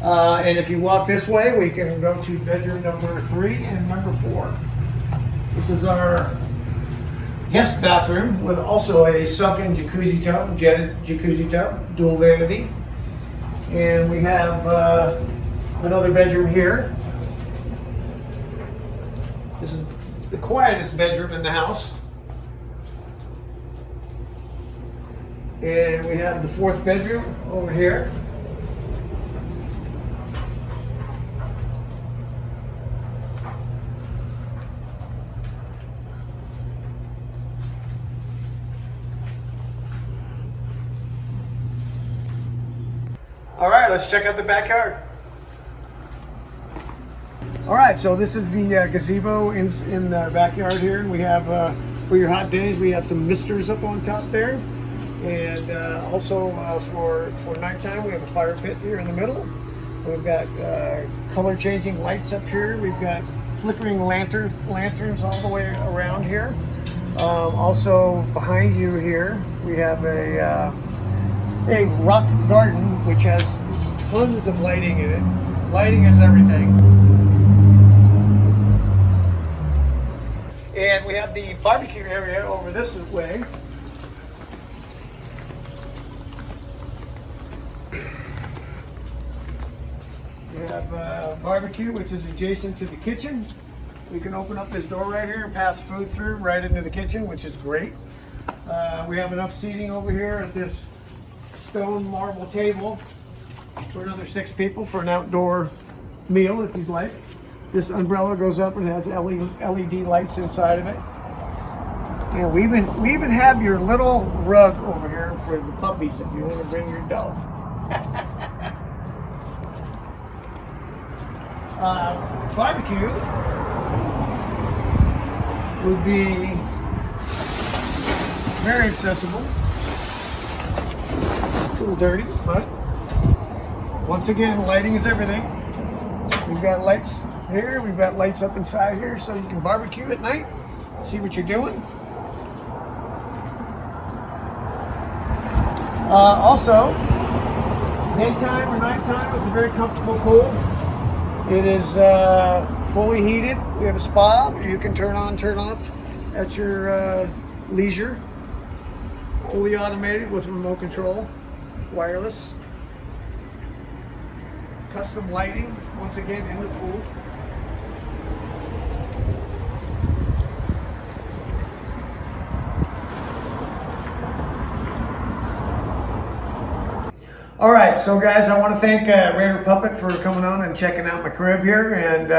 And if you walk this way, we can go to bedroom number 3 and number 4. This is our guest bathroom with also a sunken jacuzzi tub, jetted jacuzzi tub, dual vanity. And we have another bedroom here. This is the quietest bedroom in the house. And we have the 4th bedroom over here. All right, let's check out the backyard. All right, so this is the gazebo in the backyard here. We have, for your hot days, we have some misters up on top there. And also for nighttime, we have a fire pit here in the middle. We've got color changing lights up here. We've got flickering lanterns all the way around here. Also behind you here, we have a rock garden, which has tons of lighting in it. Lighting is everything. And we have the barbecue area over this way. We have barbecue, which is adjacent to the kitchen. We can open up this door right here and pass food through right into the kitchen, which is great. We have enough seating over here at this stone marble table for another 6 people for an outdoor meal if you'd like. This umbrella goes up and has LED lights inside of it. And we even have your little rug over here for the puppies if you want to bring your dog. Barbecue would be very accessible. A little dirty, but once again, lighting is everything. We've got lights here, we've got lights up inside here so you can barbecue at night, see what you're doing. Also, daytime or nighttime, it's a very comfortable pool. It is fully heated. We have a spa you can turn on, turn off at your leisure. Fully automated with remote control, wireless. Custom lighting, once again, in the pool. All right, so guys, I want to thank Raider Puppet for coming on and checking out my crib here. And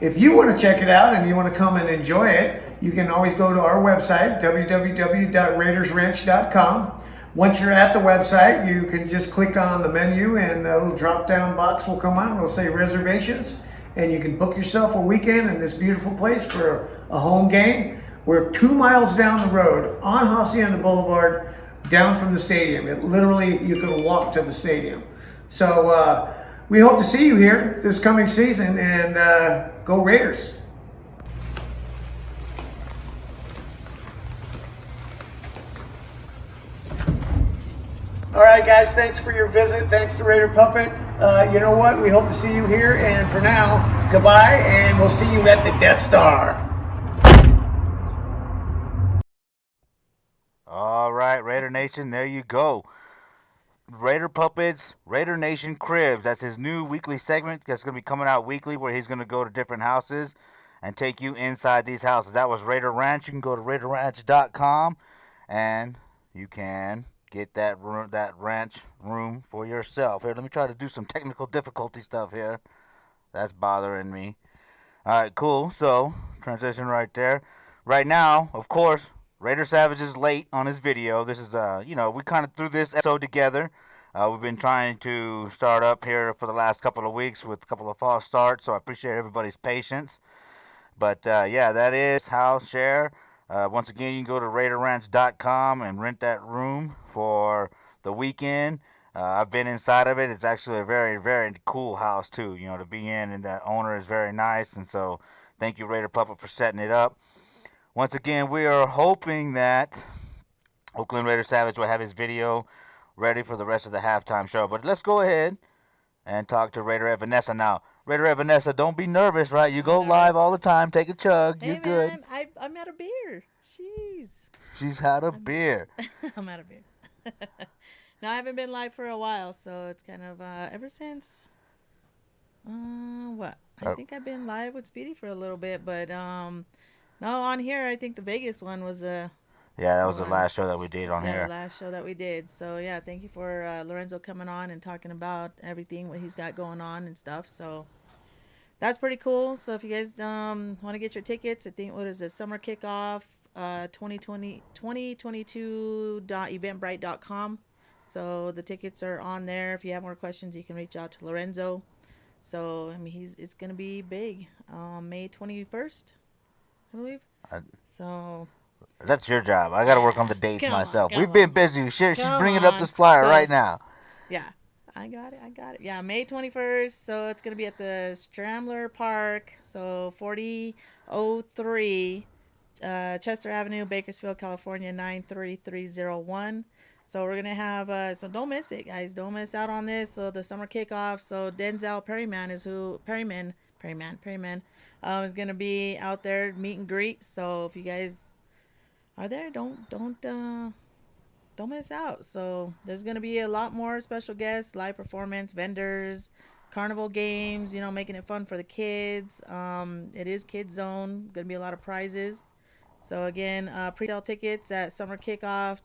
if you want to check it out and you want to come and enjoy it, you can always go to our website, www.raidersranch.com. Once you're at the website, you can just click on the menu and a little drop-down box will come on. It'll say reservations, and you can book yourself a weekend in this beautiful place for a home game. We're 2 miles down the road on Hacienda Boulevard, down from the stadium. It literally, you can walk to the stadium. So we hope to see you here this coming season, and go Raiders. All right, guys, thanks for your visit. Thanks to Raider Puppet. You know what? We hope to see you here. And for now, goodbye, and we'll see you at the Death Star. All right, Raider Nation, there you go. Raider Puppets, Raider Nation Cribs. That's his new weekly segment that's going to be coming out weekly where he's going to go to different houses and take you inside these houses. That was Raider Ranch. You can go to RaiderRanch.com and you can get that ranch room for yourself. Here, let me try to do some technical difficulty stuff here. That's bothering me. All right, cool. So, transition right there. Right now, of course, Raider Savage is late on his video. This is, we kind of threw this episode together. We've been trying to start up here for the last couple of weeks with a couple of false starts, so I appreciate everybody's patience. But, yeah, that is house share. Once again, you can go to RaiderRanch.com and rent that room for the weekend. I've been inside of it. It's actually a very, very cool house, too, to be in. And the owner is very nice. And so thank you, Raider Puppet, for setting it up. Once again, we are hoping that Oakland Raider Savage will have his video ready for the rest of the halftime show. But let's go ahead and talk to Raider Vanessa now. Raider Vanessa, don't be nervous, right? You go live all the time. Take a chug. You're good. I'm out of beer. Jeez. She's had a beer. I'm out of beer. No, I haven't been live for a while, so it's kind of ever since what? I think I've been live with Speedy for a little bit, but no, on here I think the Vegas one was yeah, that was the last show that we did on here. The last show that we did. So yeah, thank you for Lorenzo coming on and talking about everything what he's got going on and stuff. So that's pretty cool. So if you guys want to get your tickets, I think what is it? Summer Kickoff 2022.eventbrite.com. So the tickets are on there. If you have more questions, you can reach out to Lorenzo. So I mean, it's gonna be big. May 21st, I believe. So that's your job. I got to work on the dates myself. We've been busy. She's bringing up this flyer right now. Yeah, I got it. Yeah, May 21st. So it's gonna be at the Stramler Park. So 4003 Chester Avenue, Bakersfield, California 93301. So we're gonna have so don't miss it, guys. Don't miss out on this. So the summer kickoff. So Denzel Perryman is gonna be out there meet and greet. So if you guys are there, don't miss out. So there's gonna be a lot more special guests, live performance, vendors, carnival games. Making it fun for the kids. It is Kids Zone. Gonna be a lot of prizes. So again, pre-sale tickets at Summer Kickoff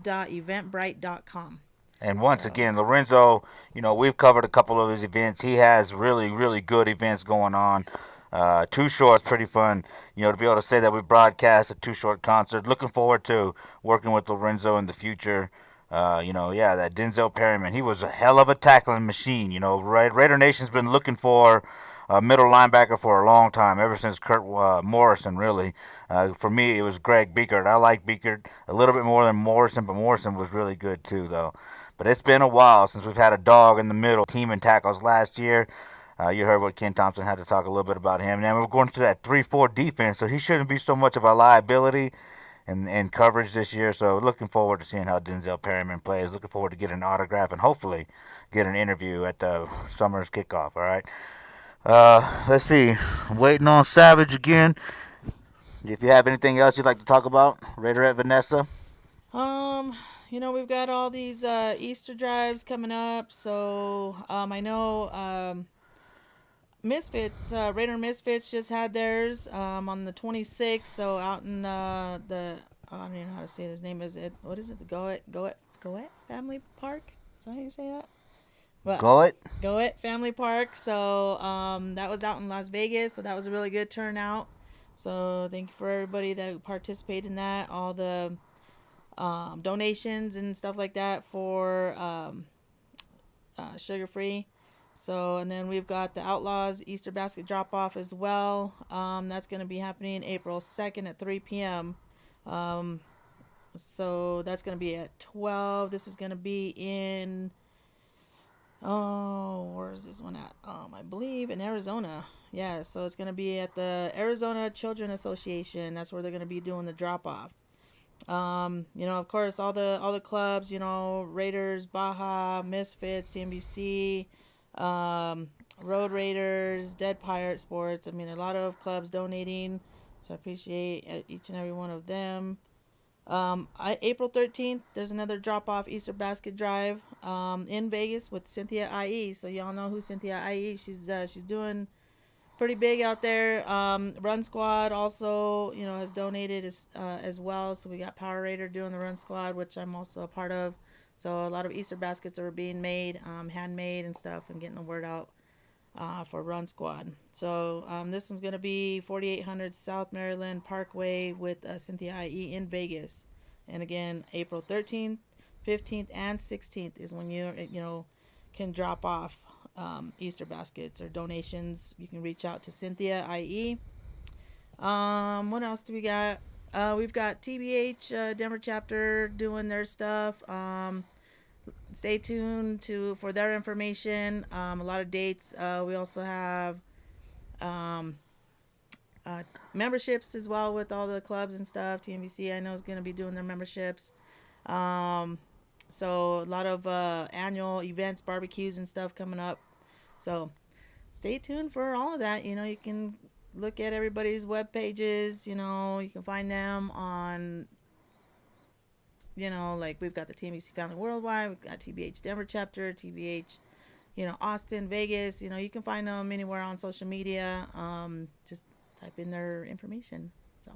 2022.eventbrite.com. And once again, Lorenzo, we've covered a couple of his events. He has really, really good events going on. Too Short's pretty fun, to be able to say that we broadcast a Too Short concert. Looking forward to working with Lorenzo in the future. That Denzel Perryman, he was a hell of a tackling machine. Raider Nation's been looking for a middle linebacker for a long time, ever since Kurt Morrison, really. For me, it was Greg Biekert. I like Biekert a little bit more than Morrison, but Morrison was really good too, though. But it's been a while since we've had a dog in the middle. Team in tackles last year. You heard what Ken Thomson had to talk a little bit about him. Now we're going to that 3-4 defense, so he shouldn't be so much of a liability in coverage this year. So looking forward to seeing how Denzel Perryman plays. Looking forward to getting an autograph and hopefully get an interview at the summer's kickoff. All right. Let's see. I'm waiting on Savage again. If you have anything else you'd like to talk about, Raider at Vanessa. We've got all these Easter drives coming up. So I know Misfits, Raider Misfits just had theirs on the 26th. So out in I don't even know how to say his name. What is it? The Goet Family Park? Is that how you say that? Well, Goet Family Park. So that was out in Las Vegas. So that was a really good turnout. So thank you for everybody that participated in that. All the donations and stuff like that for sugar free. So, and then we've got the Outlaws Easter basket drop off as well. That's going to be happening April 2nd at 3 p.m. So that's going to be at 12. This is going to be in, where's this one at? I believe in Arizona. Yeah, so it's going to be at the Arizona Children Association. That's where they're going to be doing the drop off. Of course, all the clubs, Raiders, Baja, Misfits, TNBC, um, Road Raiders, Dead Pirate Sports. I mean, a lot of clubs donating, so I appreciate each and every one of them. April 13th, there's another drop off Easter basket drive in Vegas with Cynthia IE. So y'all know who Cynthia IE. She's doing pretty big out there. Run Squad also, has donated as well. So we got Power Raider doing the Run Squad, which I'm also a part of. So a lot of Easter baskets are being made, handmade and stuff, and getting the word out for Run Squad. So this one's going to be 4800 South Maryland Parkway with Cynthia IE in Vegas. And again, April 13th, 15th, and 16th is when you can drop off Easter baskets or donations. You can reach out to Cynthia IE. What else do we got? We've got TBH Denver chapter doing their stuff. Stay tuned for their information. A lot of dates. We also have memberships as well with all the clubs and stuff. TNBC I know is going to be doing their memberships. So a lot of annual events, barbecues and stuff coming up. So stay tuned for all of that. You can look at everybody's web pages. You can find them on, like we've got the TNBC Family Worldwide. We've got TBH Denver chapter, TBH, Austin, Vegas. You can find them anywhere on social media. Just type in their information. So.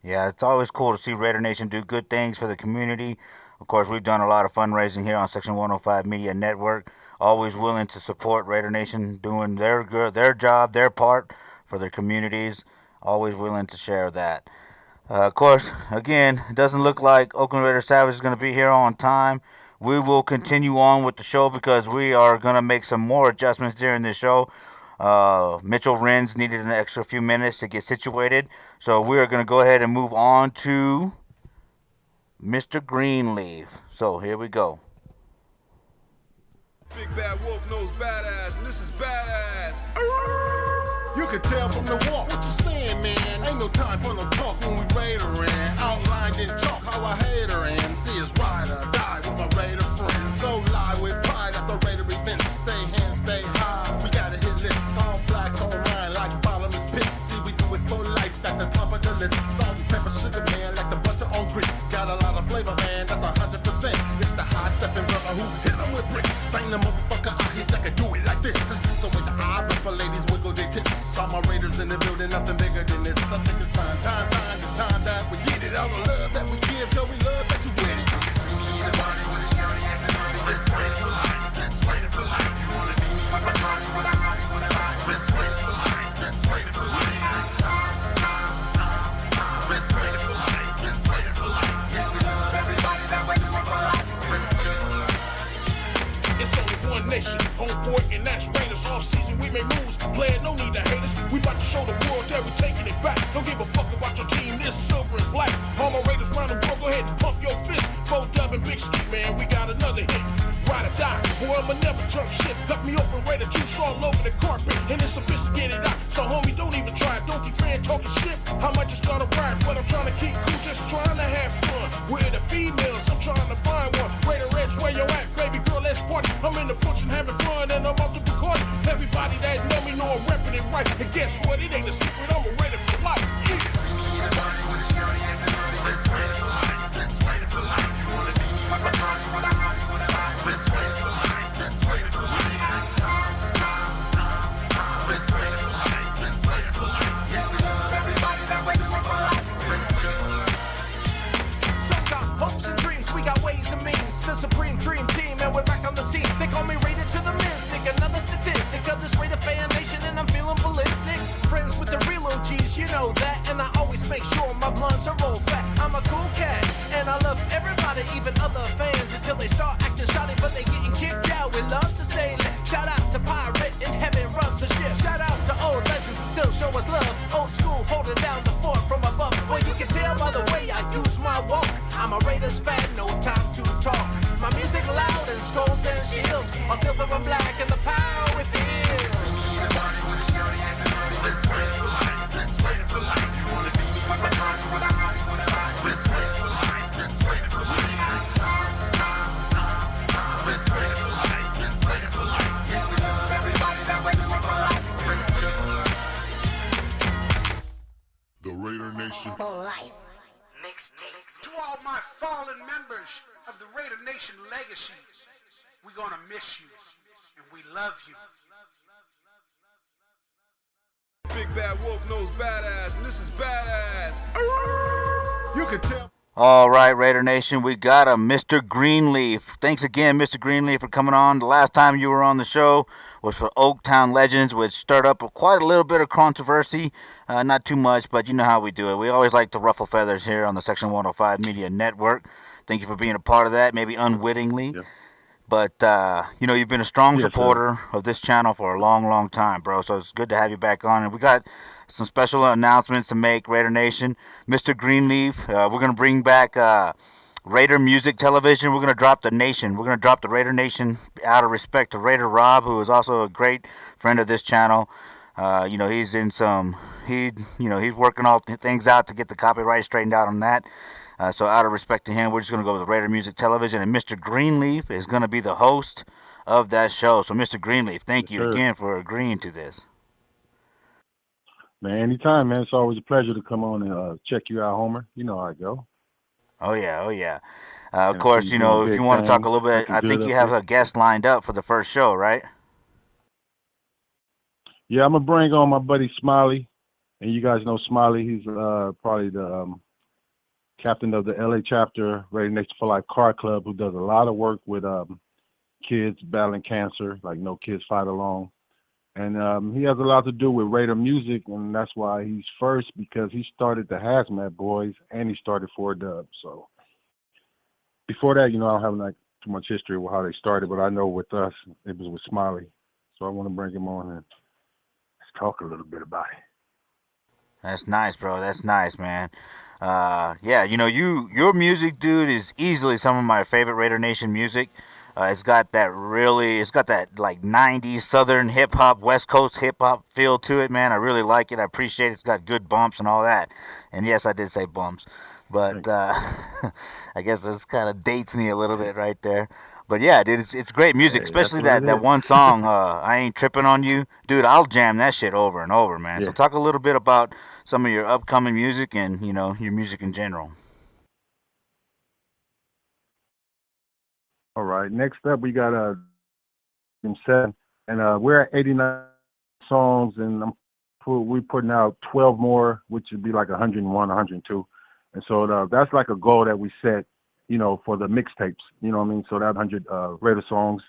Yeah, it's always cool to see Raider Nation do good things for the community. Of course, we've done a lot of fundraising here on Section 105 Media Network. Always willing to support Raider Nation doing their job, their part for their communities. Always willing to share that. Of course, again, it doesn't look like Oakland Raider Savage is going to be here on time. We will continue on with the show because we are going to make some more adjustments during this show. Mitchell Renz needed an extra few minutes to get situated, so we are going to go ahead and move on to Mr. Greenleaf. So here we go. Big bad wolf knows badass, and this is badass. You can tell from the walk what you saying, man. Ain't no time for no talk when we Raiderin'. Outlined in chalk how I hate her and see us ride or die with my Raider friends. So live with pride at the Raider events. Stay hands, stay high. We got a hit list, all black on wine like bottomless pits. See, we do it for life at the top of the list. Salt and pepper, sugar, man, like the butter on grits. Got a lot of flavor, man, that's 100%. It's the high-stepping brother who hit 'em with bricks. Ain't a motherfucker out here that can do it like this. It's just the way the eye ripper ladies wiggle their tits. All my Raiders in the building, nothing bigger than this. I think it's time that we get it. All the love that we give, girl, we love that you with it. We need a party with a shorty and the naughty. Let's Raider for life, let's Raider for life. You wanna be with a party with a naughty, with a life. Let's Raider for life, let's Raider for life. Let's Raider for life, let's Raider for life. Yeah, we love everybody that way for life. Let's Raider for life. It's only one nation, home court, and that's Raiders. All season we may moves, player no need to hate us. We about to show the world that we're taking it back. Don't give a fuck about your team, this silver and black. All my Raiders round the world, go ahead and pump your fist. 4-Dub and Big Ski, man, we got another hit. Ride or die, boy, I'ma never jump shit. Cut me open, Raider juice all over the carpet. And it's a bitch to get it out, so homie, don't even try it. Don't keep fan talking shit, I might just start a riot. But I'm trying to keep cool, just trying to have fun. We're the females, I'm trying to find one. Raider Renz, where you at, baby girl, let's party. I'm in the function having fun, and I'm out to Bacardi. Everybody that know me know I'm repping it right. And guess what, it ain't a secret, I'm a Raider for life. Yeah. We need a party with a shorty and the naughty. Let's Raider for life, let's Raider for life. You wanna be with a party with a naughty, with a life. Let's Raider for life, let's Raider for life. Let's Raider for life, let's Raider for life. Yeah, we love everybody that way for life. Let's Raider for life. Some got hopes and dreams, we got ways and means. The supreme dream team, and we're back on the scene. They call me Raider to the mystic, another statistic of this Raider fan nation, and I'm feeling ballistic. Friends with the real OGs, you know that, and I always make sure my blunts are roll fat. I'm a cool cat, and I love everybody, even other fans, until they start acting shoddy, but they getting kicked out. We love to stay lit. Shout out to Pirate in heaven runs the ship. Shout out to old legends who still show us love. Old school holding down the fort from above. Well, you can tell by the way I use my walk. I'm a Raiders fan, no time to talk. My music loud and skulls and shields, all silver and black, and the power we feel. We need a party with a shorty and the naughty. Let's Raider for life, let's Raider for life. You wanna be with a party with a naughty, with a life. Let's of the Raider Nation legacy. We're going to miss you, and we love you. Big Bad Wolf knows badass, and this is badass. You can tell. All right, Raider Nation, we got a Mr. Greenleaf. Thanks again, Mr. Greenleaf, for coming on. The last time you were on the show was for Oaktown Legends, which stirred up quite a little bit of controversy. Not too much, but you know how we do it. We always like to ruffle feathers here on the Section 105 Media Network. Thank you for being a part of that, maybe unwittingly. Yeah. But, you've been a strong Yes, supporter of this channel for a long, long time, bro. So it's good to have you back on. And we got some special announcements to make, Raider Nation. Mr. Greenleaf, we're going to bring back Raider Music Television. We're going to drop the Nation. We're going to drop the Raider Nation out of respect to Raider Rob, who is also a great friend of this channel. He's in some, he's working all things out to get the copyright straightened out on that. So out of respect to him, we're just going to go with Raider Music Television. And Mr. Greenleaf is going to be the host of that show. So, Mr. Greenleaf, thank you again for agreeing to this. Man, anytime, man. It's always a pleasure to come on and check you out, Homer. You know how I go. Oh, yeah. Of course, if you want to talk a little bit, I think you have a guest lined up for the first show, right? Yeah, I'm going to bring on my buddy Smiley. And you guys know Smiley. He's probably the captain of the LA chapter, Raider Nation for Life Car Club, who does a lot of work with kids battling cancer, like No Kids Fight Alone. And he has a lot to do with Raider music, and that's why he's first, because he started the Hazmat Boys and he started 4Dub. So before that, I don't have like too much history with how they started, but I know with us, it was with Smiley. So I want to bring him on and let's talk a little bit about it. That's nice, bro. That's nice, man. Your music, dude, is easily some of my favorite Raider Nation music. It's got that like 90s Southern hip hop, West Coast hip hop feel to it, man. I really like it. I appreciate it. It's got good bumps and all that. And yes, I did say bumps, but I guess this kind of dates me a little bit right there. But yeah, dude, it's great music, especially that one song, I Ain't Tripping on You. Dude, I'll jam that shit over and over, man. Yeah. So talk a little bit about some of your upcoming music and, your music in general. All right. Next up, we got 7, and we're at 89 songs, and we're putting out 12 more, which would be like 101, 102. And so that's like a goal that we set, for the mixtapes, you know what I mean? So that 100 Raider songs.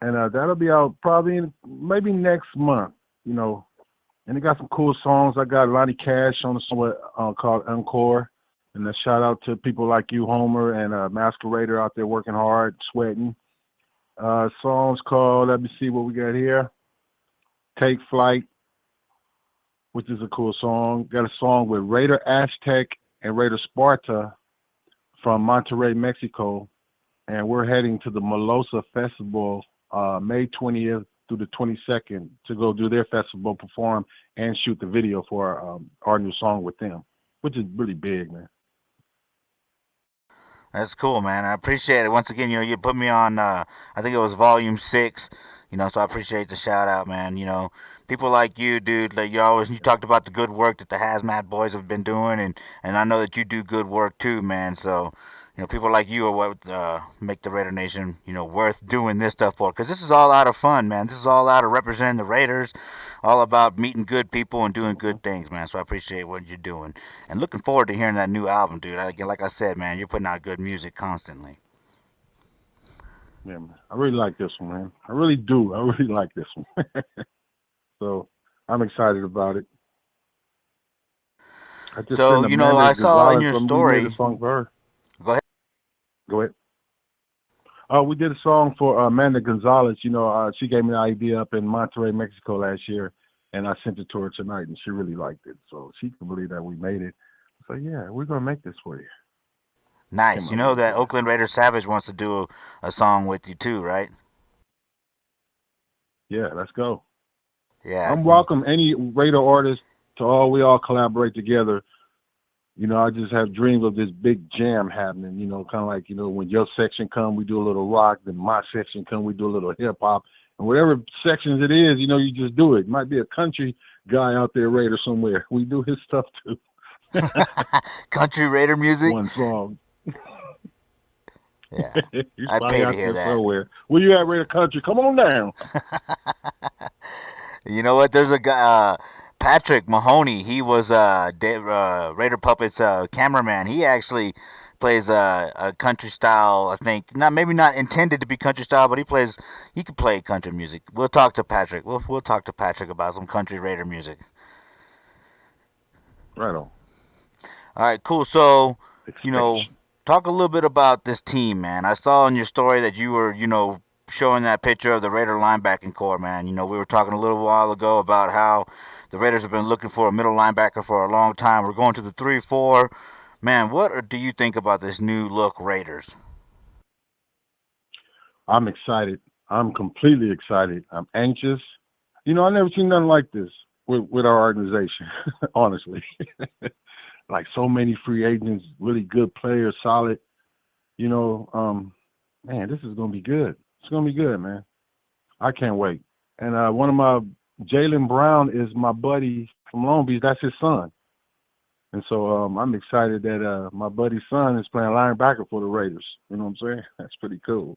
And that'll be out probably maybe next month, And it got some cool songs. I got Lonnie Cash on the song called Encore. And a shout out to people like you, Homer, and Masquerader out there working hard, sweating. Songs called, let me see what we got here. Take Flight, which is a cool song. Got a song with Raider Aztec and Raider Sparta from Monterrey, Mexico. And we're heading to the Melosa Festival May 20th through the 22nd to go do their festival, perform, and shoot the video for our new song with them, which is really big, man. That's cool, man. I appreciate it. Once again, you put me on, I think it was volume 6, so I appreciate the shout out, man. People like you, dude, like you talked about the good work that the Hazmat Boys have been doing, and I know that you do good work too, man. So, people like you are what make the Raider Nation, worth doing this stuff for. Because this is all out of fun, man. This is all out of representing the Raiders, all about meeting good people and doing good things, man. So I appreciate what you're doing. And looking forward to hearing that new album, dude. Like I said, man, you're putting out good music constantly. Yeah, man. I really like this one, man. I really do. I really like this one. So I'm excited about it. I saw in your story. A song for her. Go ahead. We did a song for Amanda Gonzalez. She gave me the idea up in Monterrey, Mexico last year, and I sent it to her tonight, and she really liked it. So she can believe that we made it. So yeah, we're gonna make this for you. Nice. That Oakland Raiders Savage wants to do a song with you too, right? Yeah, let's go. Yeah. I'm welcome any Raider artist to we all collaborate together. I just have dreams of this big jam happening, kind of like, when your section come, we do a little rock, then my section come, we do a little hip hop, and whatever sections it is, you just do it. Might be a country guy out there, Raider somewhere. We do his stuff too. Country Raider music? One song. Yeah, He's I'd probably pay to out hear there that. somewhere. Where you at, Raider Country? Come on down. You know what? There's a guy, Patrick Mahoney. He was Raider Puppets cameraman. He actually plays a country style. I think not maybe not intended to be country style, but he plays. He could play country music. We'll talk to Patrick. We'll talk to Patrick about some country Raider music. Right on. All right, cool. So, you know, Expansion. talk a little bit about this team, man. I saw in your story that you were, showing that picture of the Raider linebacking core, man. You know, we were talking a little while ago about how the Raiders have been looking for a middle linebacker for a long time. We're going to the 3-4. Man, what do you think about this new look Raiders? I'm excited. I'm completely excited. I'm anxious. You know, I never seen nothing like this with our organization, honestly. Like so many free agents, really good players, solid. You know, man, this is gonna be good. It's gonna be good, man. I can't wait. And one of my Jalen Brown is my buddy from Long Beach. That's his son. And so I'm excited that my buddy's son is playing linebacker for the Raiders. You know what I'm saying? That's pretty cool.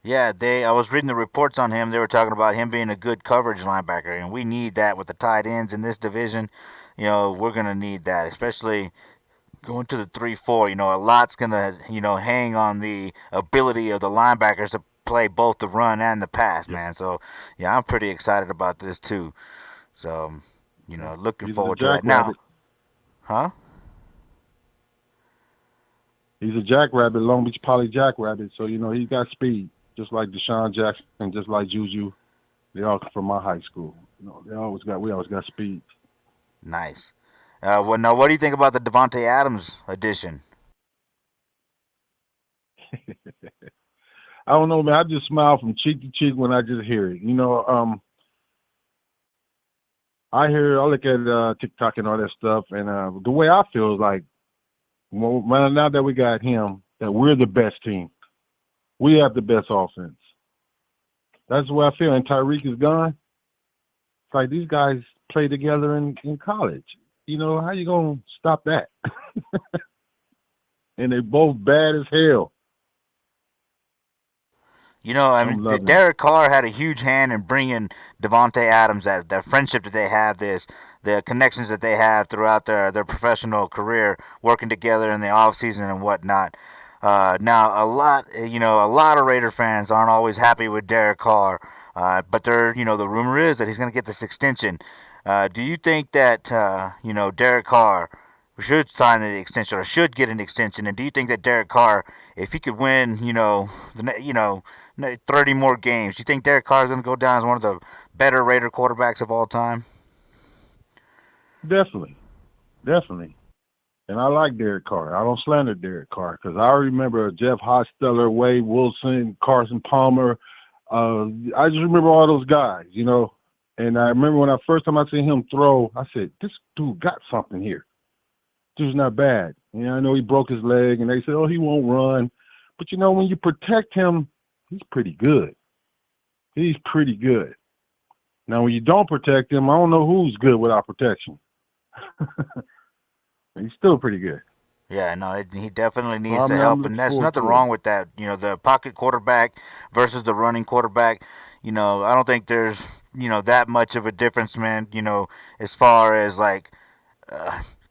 Yeah, I was reading the reports on him. They were talking about him being a good coverage linebacker, and we need that with the tight ends in this division. You know, we're gonna need that, especially going to the 3-4. You know, a lot's gonna hang on the ability of the linebackers to play both the run and the pass, man. So yeah, I'm pretty excited about this too. So looking He's a forward to that. jackrabbit. Now, huh? He's a jackrabbit, Long Beach Poly jackrabbit. So he's got speed, just like Deshaun Jackson and just like Juju. They all come from my high school. We always got speed. Nice. Now, what do you think about the Devontae Adams addition? I don't know, man. I just smile from cheek to cheek when I just hear it. I look at TikTok and all that stuff, and the way I feel is like, well, now that we got him, that we're the best team. We have the best offense. That's the way I feel. And Tyreek is gone. It's like these guys play together in college. How you gonna stop that? And they both bad as hell. I mean, Derek Carr had a huge hand in bringing Devontae Adams. That friendship that they have, the connections that they have throughout their professional career, working together in the off season and whatnot. Now, a lot of Raider fans aren't always happy with Derek Carr, but the rumor is that he's going to get this extension. Do you think that Derek Carr should sign the extension or should get an extension? And do you think that Derek Carr, if he could win, 30 more games, do you think Derek Carr is going to go down as one of the better Raider quarterbacks of all time? Definitely. And I like Derek Carr. I don't slander Derek Carr because I remember Jeff Hostetler, Wade Wilson, Carson Palmer. I just remember all those guys, And I remember when first time I seen him throw, I said, this dude got something here. Dude's not bad. I know he broke his leg, and they said, oh, he won't run. But, when you protect him, he's pretty good. He's pretty good. Now, when you don't protect him, I don't know who's good without protection. He's still pretty good. Yeah, no, he definitely needs the help, and there's nothing wrong with that. The pocket quarterback versus the running quarterback. I don't think there's that much of a difference, man. As far as like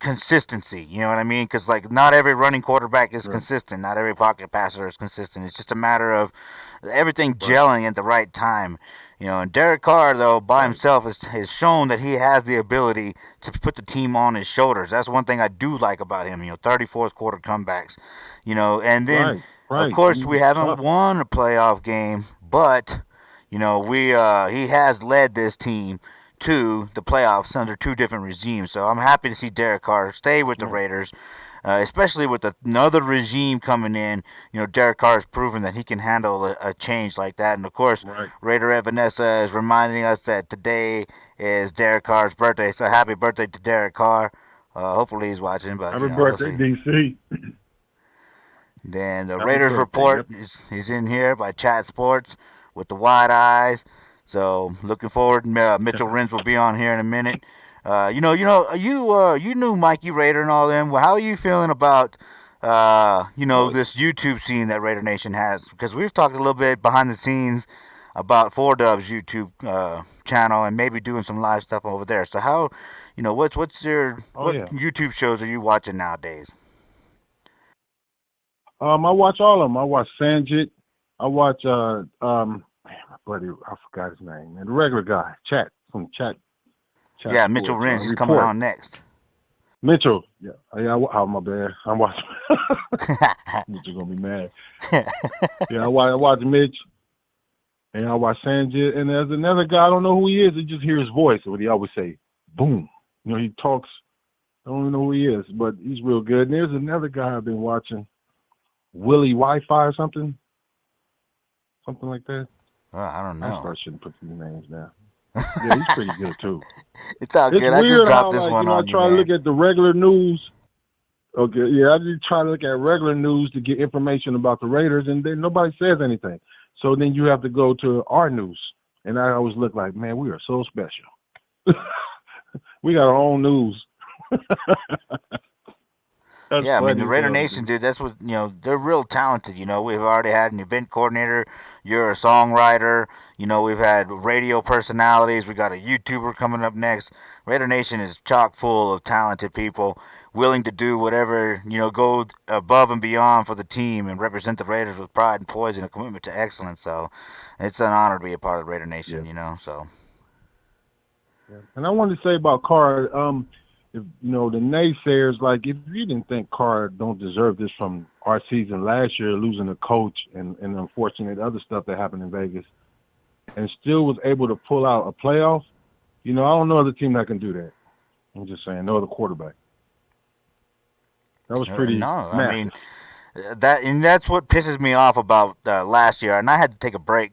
consistency. You know what I mean? Because like not every running quarterback is consistent. Not every pocket passer is consistent. It's just a matter of everything gelling at the right time. And Derek Carr, though, by himself has shown that he has the ability to put the team on his shoulders. That's one thing I do like about him. 34th quarter comebacks. And then of course we haven't won a playoff game, but he has led this team to the playoffs under two different regimes. So I'm happy to see Derek Carr stay with the Raiders, especially with another regime coming in. Derek Carr has proven that he can handle a change like that. And, of course, Raider Ed Vanessa is reminding us that today is Derek Carr's birthday. So happy birthday to Derek Carr. Hopefully he's watching. But happy birthday, DC. Then the Raiders report is in here by Chat Sports with the wide eyes. So looking forward. Mitchell Renz will be on here in a minute. You knew Mikey Raider and all them. Well, how are you feeling about this YouTube scene that Raider Nation has, because we've talked a little bit behind the scenes about 4Dub's YouTube channel and maybe doing some live stuff over there. So how, what's your what YouTube shows are you watching nowadays? I watch all of them. I watch Sanjit. I watch my buddy, I forgot his name, man. The regular guy, Chat from Chat. Yeah, Mitchell Renz. He's coming on next. Mitchell. Yeah. Oh, my bad. I'm watching. Mitchell gonna be mad. Yeah, I watch Mitch. And I watch Sanjit. And there's another guy, I don't know who he is. I just hear his voice. What he always say, boom. He talks. I don't even know who he is, but he's real good. And there's another guy I've been watching, Willie Wi-Fi or something. Something like that. I don't know. I shouldn't put these names down. Yeah, he's pretty good too. It's all good. I just dropped this one on I try to look at the regular news. Okay, yeah, I just try to look at regular news to get information about the Raiders, and then nobody says anything. So then you have to go to our news, and I always look like, man, we are so special. We got our own news. Yeah, I mean, the Raider Nation, dude, that's what, they're real talented. We've already had an event coordinator. You're a songwriter. We've had radio personalities. We got a YouTuber coming up next. Raider Nation is chock full of talented people willing to do whatever, go above and beyond for the team and represent the Raiders with pride and poise and a commitment to excellence. So it's an honor to be a part of Raider Nation, so. Yeah. And I wanted to say about Carr, if the naysayers, like if you didn't think Carr don't deserve this from our season last year, losing a coach and unfortunate other stuff that happened in Vegas, and still was able to pull out a playoff, I don't know other team that can do that. I'm just saying, no other quarterback. That was pretty. No, massive. I mean that's what pisses me off about last year, and I had to take a break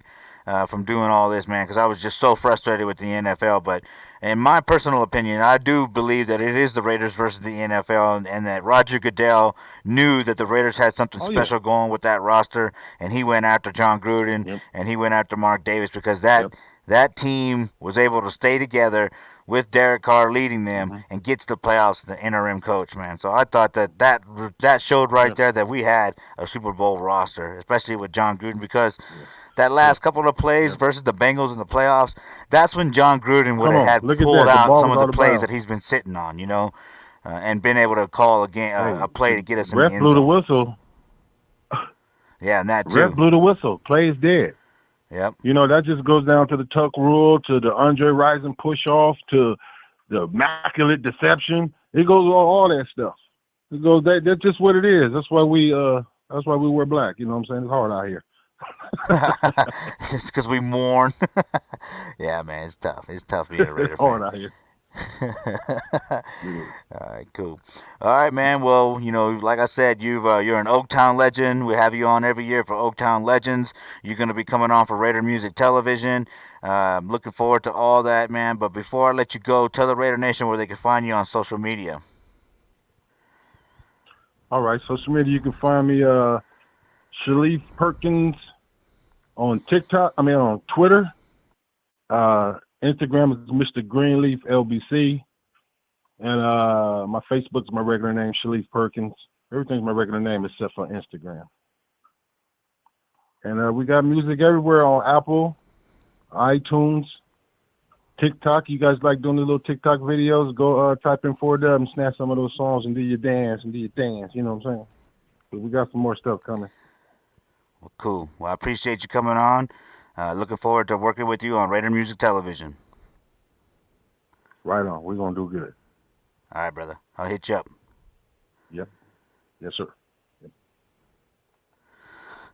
from doing all this, man, because I was just so frustrated with the NFL. But in my personal opinion, I do believe that it is the Raiders versus the NFL, and that Roger Goodell knew that the Raiders had something special going with that roster, and he went after John Gruden, and he went after Mark Davis, because that team was able to stay together with Derek Carr leading them and get to the playoffs as the interim coach, man. So I thought that showed right there that we had a Super Bowl roster, especially with John Gruden, because that last couple of plays versus the Bengals in the playoffs, that's when John Gruden would have had pulled out some of the plays that he's been sitting on, and been able to call a play to get us in the end zone. Ref blew the whistle. Yeah, and that too. Ref blew the whistle. Play's dead. Yep. That just goes down to the Tuck rule, to the Andre Rison push off, to the immaculate deception. It goes all that stuff. It goes. That's just what it is. That's why we wear black. You know what I'm saying? It's hard out here. Just because we mourn. Yeah, man, it's tough. It's tough being a Raider fan. Hard out here. All right, cool. All right, man. Well, like I said, you're an Oaktown legend. We have you on every year for Oaktown Legends. You're going to be coming on for Raider Music Television. I'm looking forward to all that, man. But before I let you go, tell the Raider Nation where they can find you on social media. All right, social media, you can find me Shalif Perkins on TikTok. On Twitter. Instagram is Mr. Greenleaf LBC, and my Facebook is my regular name, Shalif Perkins. Everything's my regular name except for Instagram. And we got music everywhere on Apple, iTunes, TikTok. You guys like doing the little TikTok videos? Go type in 4Dub and snap some of those songs and do your dance. You know what I'm saying? But we got some more stuff coming. Well, cool. Well, I appreciate you coming on. Looking forward to working with you on Raider Music Television. Right on. We're going to do good. All right, brother. I'll hit you up. Yep. Yes, sir. Yep.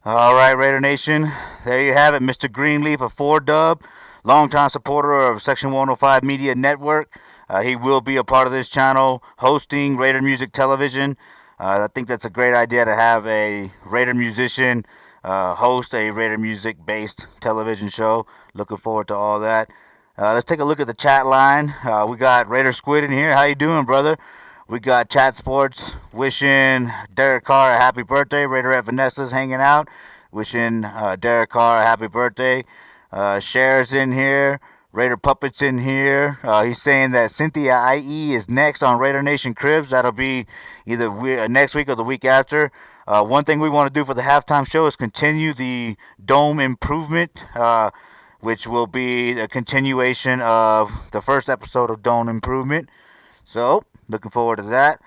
All right, Raider Nation. There you have it. Mr. Greenleaf of 4Dub, longtime supporter of Section 105 Media Network. He will be a part of this channel, hosting Raider Music Television. I think that's a great idea to have a Raider musician host a Raider music-based television show. Looking forward to all that. Let's take a look at the chat line. We got Raider Squid in here. How you doing, brother? We got Chat Sports wishing Derek Carr a happy birthday. Raider at Vanessa's hanging out, wishing Derek Carr a happy birthday. Cher's in here. Raider Puppets in here. He's saying that Cynthia IE is next on Raider Nation Cribs. That'll be either next week or the week after. One thing we want to do for the halftime show is continue the dome improvement, which will be a continuation of the first episode of Dome Improvement. So, looking forward to that.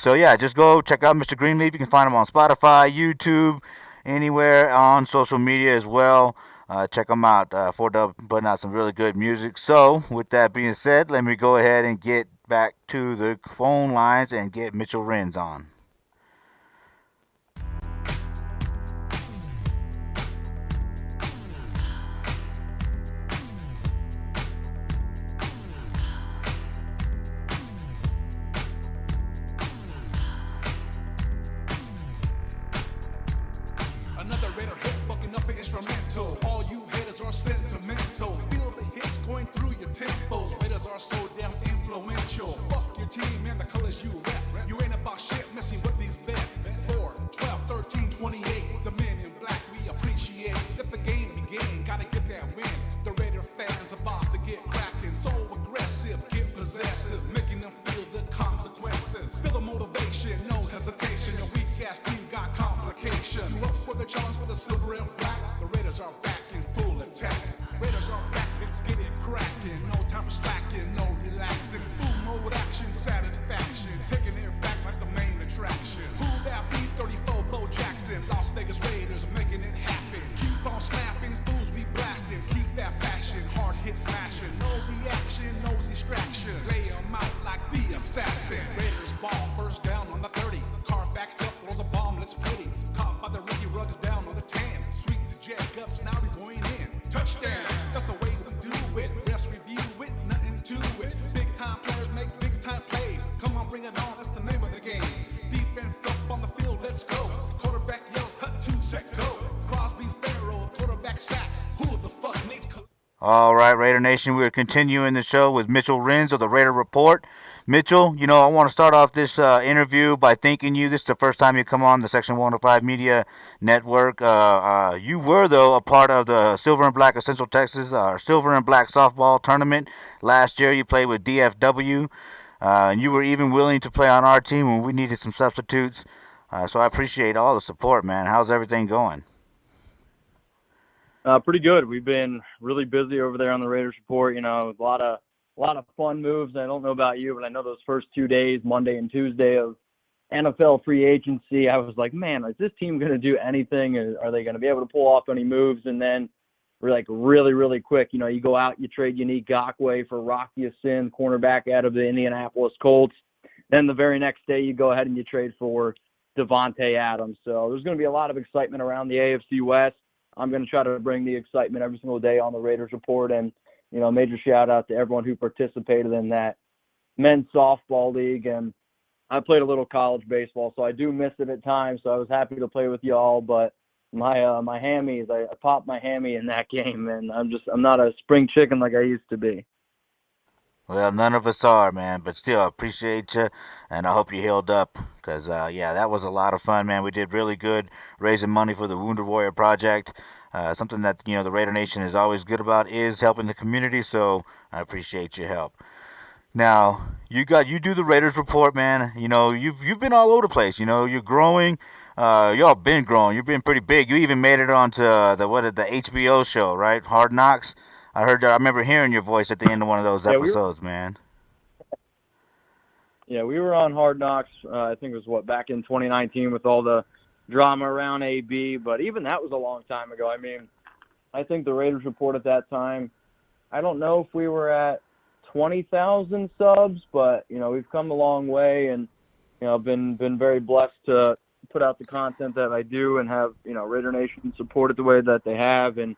So yeah, just go check out Mr. Greenleaf. You can find him on Spotify, YouTube, anywhere on social media as well. Check them out. 4Dub putting out some really good music. So, with that being said, let me go ahead and get back to the phone lines and get Mitchell Renz on. Another Raider hit, fucking up an instrumental. All you haters are sentimental. Feel the hits going through your tempos. Raiders are so damn influential. Fuck your team and the colors you rep. You ain't about shit messing with these vets. 4, 12, 13, 28. The men in black we appreciate. Let the game begin. Gotta get that win. The Raider fans about to get cracking. So aggressive, get possessive, making them feel the consequences. Feel the motivation, no hesitation. Your weak ass team got complications. You up for the challenge for the silver and black? The Raiders are back in full attack. Raiders are back, let's get it cracking. No time for slacking, no relaxing. Full mode action, satisfaction. Taking it back like the main attraction. Who that be? 34 Bo Jackson. Las Vegas Raiders making it happen. Keep on snapping, fools we blasting. Keep that passion, hard hit smashing. No reaction, no distraction. Lay 'em out like the assassin. Raiders ball first down on the 30. Car backs up, throws a bomb, let's pretty. Caught by the rookie, rugs down on the 10. Sweep to Jacobs, now we going in. Touchdown, that's the way we do it. Rest review it, nothing to it. Big time players make big time plays. Come on, bring it on, that's the name of the game. Defense up on the field, let's go. Quarterback yells, hut 2 set go. Crosby, Farrell, quarterback sack. Who the fuck needs... All right, Raider Nation, we're continuing the show with Mitchell Renz of the Raider Report. Mitchell, I want to start off this interview by thanking you. This is the first time you come on the Section 105 Media Network. You were, though, a part of the Silver and Black of Central Texas, Silver and Black softball tournament. Last year, you played with DFW, and you were even willing to play on our team when we needed some substitutes. So I appreciate all the support, man. How's everything going? Pretty good. We've been really busy over there on the Raiders Report. A lot of fun moves. I don't know about you, but I know those first 2 days, Monday and Tuesday of NFL free agency, I was like, man, is this team going to do anything? Are they going to be able to pull off any moves? And then we're like really, really quick. You go out, you trade Unique Gakwe for Rocky Asin, cornerback out of the Indianapolis Colts. Then the very next day, you go ahead and you trade for Devontae Adams. So there's going to be a lot of excitement around the AFC West. I'm going to try to bring the excitement every single day on the Raiders Report. And, major shout out to everyone who participated in that men's softball league. And I played a little college baseball, so I do miss it at times. So I was happy to play with y'all, but my hammies, I popped my hammy in that game, and I'm not a spring chicken like I used to be. Well, none of us are, man, but still, I appreciate you, and I hope you healed up, because, that was a lot of fun, man. We did really good raising money for the Wounded Warrior Project. Something that, the Raider Nation is always good about is helping the community, so I appreciate your help. Now, you do the Raiders Report, man. You've been all over the place. You're growing. Y'all been growing. You've been pretty big. You even made it onto the HBO show, right? Hard Knocks. I remember hearing your voice at the end of one of those episodes, man. Yeah, we were on Hard Knocks. I think it was back in 2019 with all the drama around AB. But even that was a long time ago. I mean, I think the Raiders Report at that time, I don't know if we were at 20,000 subs, but we've come a long way, and been very blessed to put out the content that I do and have Raider Nation support it the way that they have. And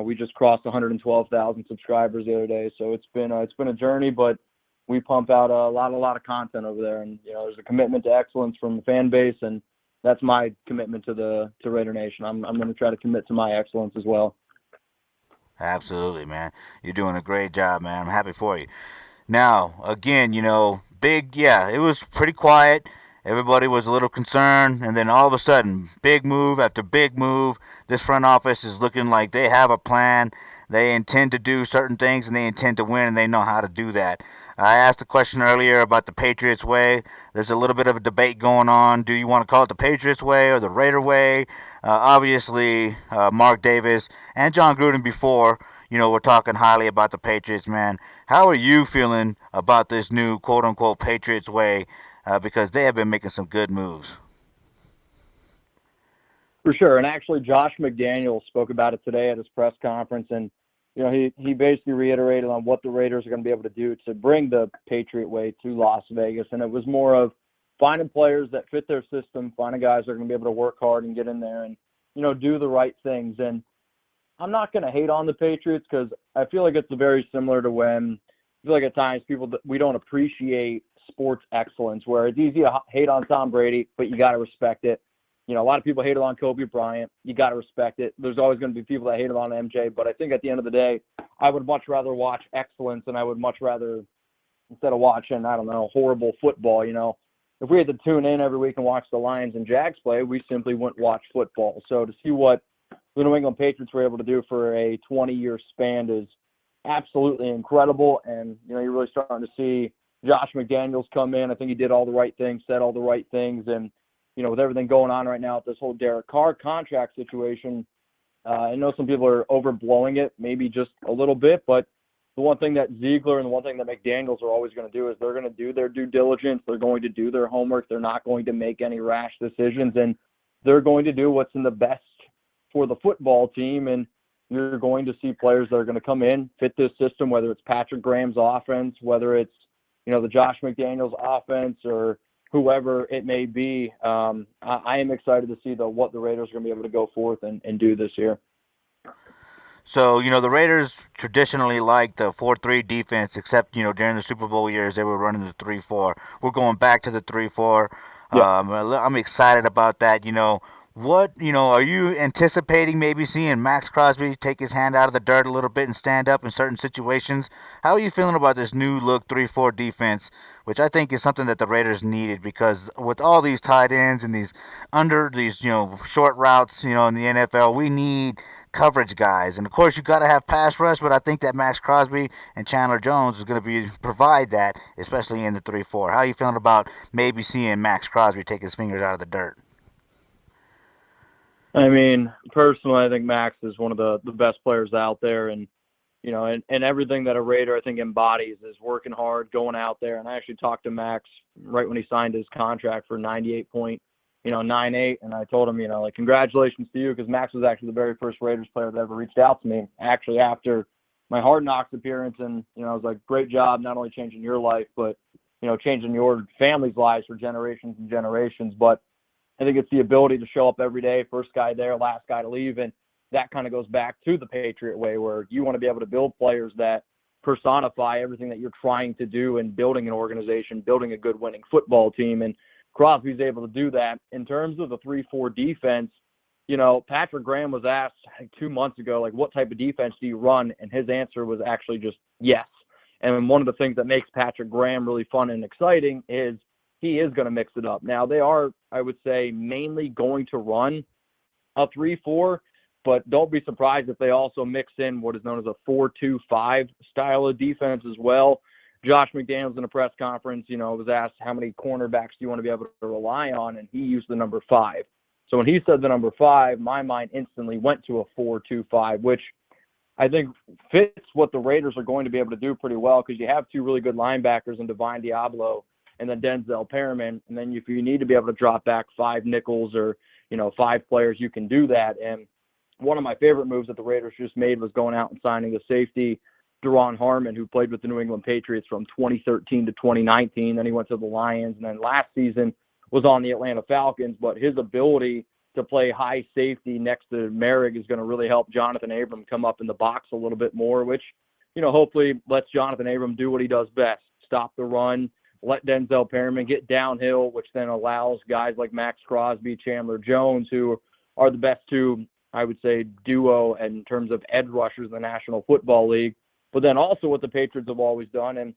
we just crossed 112,000 subscribers the other day, so it's been a journey, but we pump out a lot of content over there, and there's a commitment to excellence from the fan base, and that's my commitment to Raider Nation. I'm going to try to commit to my excellence as well. Absolutely, man. You're doing a great job, man. I'm happy for you. Now, again, big, it was pretty quiet. Everybody was a little concerned, and then all of a sudden, big move after big move. This front office is looking like they have a plan. they intend to do certain things and they intend to win, and they know how to do that. I asked a question earlier about the Patriots way. There's a little bit of a debate going on. Do you want to call it the Patriots way or the Raider way? Obviously, Mark Davis and John Gruden before, we're talking highly about the Patriots, man. How are you feeling about this new quote-unquote Patriots way? Because they have been making some good moves. For sure. And actually, Josh McDaniels spoke about it today at his press conference. And, he basically reiterated on what the Raiders are going to be able to do to bring the Patriot way to Las Vegas. And it was more of finding players that fit their system, finding guys that are going to be able to work hard and get in there and, do the right things. And I'm not going to hate on the Patriots because I feel like it's very similar to when I feel like at times we don't appreciate sports excellence, where it's easy to hate on Tom Brady, but you got to respect it. A lot of people hated on Kobe Bryant. You got to respect it. There's always going to be people that hated on MJ, but I think at the end of the day, I would much rather watch excellence, and I would much rather, instead of watching, I don't know, horrible football, if we had to tune in every week and watch the Lions and Jags play, we simply wouldn't watch football. So to see what the New England Patriots were able to do for a 20-year span is absolutely incredible, and, you're really starting to see Josh McDaniels come in. I think he did all the right things, said all the right things, and with everything going on right now with this whole Derek Carr contract situation, I know some people are overblowing it, maybe just a little bit, but the one thing that Ziegler and the one thing that McDaniels are always going to do is they're going to do their due diligence. They're going to do their homework. They're not going to make any rash decisions, and they're going to do what's in the best for the football team. And you're going to see players that are going to come in, fit this system, whether it's Patrick Graham's offense, whether it's, the Josh McDaniels offense or whoever it may be. I am excited to see what the Raiders are going to be able to go forth and do this year. So, the Raiders traditionally like the 4-3 defense, except, during the Super Bowl years, they were running the 3-4. We're going back to the 3-4. Yeah. I'm excited about that. What, are you anticipating maybe seeing Max Crosby take his hand out of the dirt a little bit and stand up in certain situations? How are you feeling about this new look 3-4 defense, which I think is something that the Raiders needed, because with all these tight ends and these short routes, in the NFL, we need coverage guys. And of course you got to have pass rush, but I think that Max Crosby and Chandler Jones is going to provide that, especially in the 3-4. How are you feeling about maybe seeing Max Crosby take his fingers out of the dirt? I mean, personally, I think Max is one of the best players out there, and and everything that a Raider, I think, embodies is working hard, going out there. And I actually talked to Max right when he signed his contract for 98.98, and I told him, congratulations to you, because Max was actually the very first Raiders player that ever reached out to me, actually after my Hard Knocks appearance, and I was like, great job, not only changing your life, but changing your family's lives for generations and generations. But I think it's the ability to show up every day, first guy there, last guy to leave. And that kind of goes back to the Patriot way, where you want to be able to build players that personify everything that you're trying to do in building an organization, building a good winning football team. And Crosby's able to do that. In terms of the 3-4 defense, Patrick Graham was asked 2 months ago, what type of defense do you run? And his answer was actually just yes. And one of the things that makes Patrick Graham really fun and exciting is he is going to mix it up. Now, they are, I would say, mainly going to run a 3-4, but don't be surprised if they also mix in what is known as a 4-2-5 style of defense as well. Josh McDaniels in a press conference, was asked how many cornerbacks do you want to be able to rely on, and he used the number 5. So when he said the number 5, my mind instantly went to a 4-2-5, which I think fits what the Raiders are going to be able to do pretty well, because you have 2 really good linebackers in Divine Diablo and then Denzel Perriman. And then if you need to be able to drop back 5 nickels or, 5 players, you can do that. And one of my favorite moves that the Raiders just made was going out and signing the safety, Deron Harmon, who played with the New England Patriots from 2013 to 2019. Then he went to the Lions, and then last season was on the Atlanta Falcons. But his ability to play high safety next to Merrick is going to really help Jonathan Abram come up in the box a little bit more, which, hopefully lets Jonathan Abram do what he does best, stop the run, let Denzel Perriman get downhill, which then allows guys like Max Crosby, Chandler Jones, who are the best 2, I would say, duo in terms of edge rushers in the National Football League. But then also what the Patriots have always done, and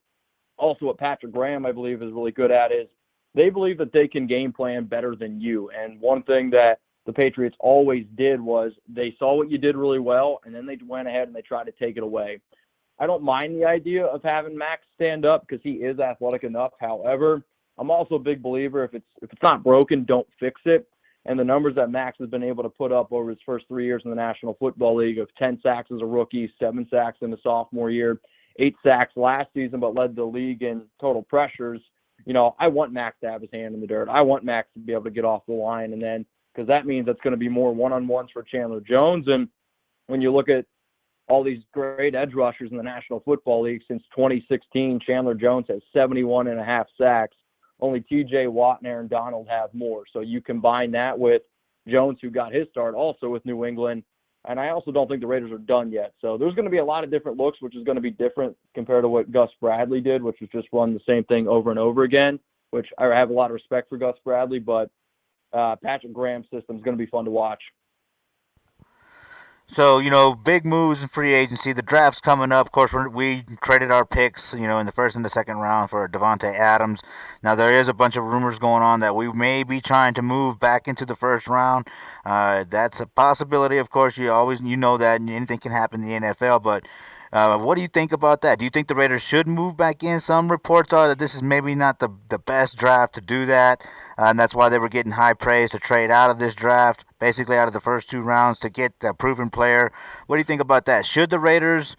also what Patrick Graham, I believe, is really good at, is they believe that they can game plan better than you. And one thing that the Patriots always did was they saw what you did really well, and then they went ahead and they tried to take it away. I don't mind the idea of having Max stand up because he is athletic enough. However, I'm also a big believer if it's not broken, don't fix it. And the numbers that Max has been able to put up over his first 3 years in the National Football League of 10 sacks as a rookie, 7 sacks in the sophomore year, 8 sacks last season, but led the league in total pressures. I want Max to have his hand in the dirt. I want Max to be able to get off the line, and then because that means that's going to be more one-on-ones for Chandler Jones. And when you look at all these great edge rushers in the National Football League since 2016, Chandler Jones has 71.5 sacks. Only T.J. Watt and Aaron Donald have more. So you combine that with Jones, who got his start also with New England. And I also don't think the Raiders are done yet. So there's going to be a lot of different looks, which is going to be different compared to what Gus Bradley did, which was just run the same thing over and over again, which I have a lot of respect for Gus Bradley. But Patrick Graham's system is going to be fun to watch. So, big moves in free agency. The draft's coming up. Of course, we traded our picks, in the first and the second round for Devontae Adams. Now, there is a bunch of rumors going on that we may be trying to move back into the first round. That's a possibility, of course. You know that anything can happen in the NFL, but what do you think about that? Do you think the Raiders should move back in? Some reports are that this is maybe not the best draft to do that, and that's why they were getting high praise to trade out of this draft, basically out of the first 2 rounds to get a proven player. What do you think about that? Should the Raiders,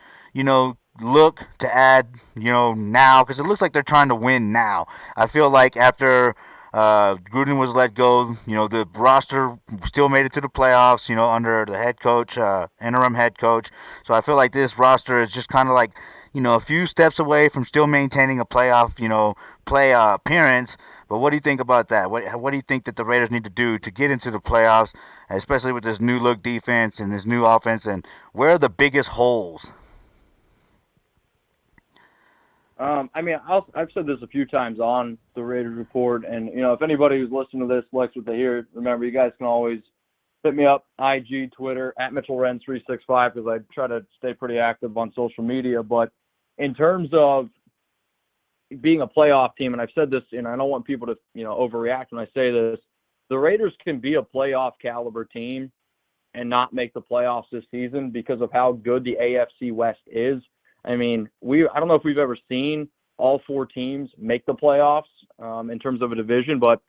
look to add, now? Because it looks like they're trying to win now. I feel like after Gruden was let go, the roster still made it to the playoffs, under the head coach, interim head coach. So I feel like this roster is just kind of like, a few steps away from still maintaining a playoff, play appearance. But what do you think about that? What do you think that the Raiders need to do to get into the playoffs, especially with this new look defense and this new offense? And where are the biggest holes? I've said this a few times on the Raiders Report, and if anybody who's listening to this likes what they hear, remember you guys can always hit me up, IG, Twitter, at MitchellRenz365, because I try to stay pretty active on social media. But in terms of being a playoff team, and I've said this, and I don't want people to overreact when I say this, the Raiders can be a playoff caliber team and not make the playoffs this season because of how good the AFC West is. I mean, I don't know if we've ever seen all 4 teams make the playoffs in terms of a division, but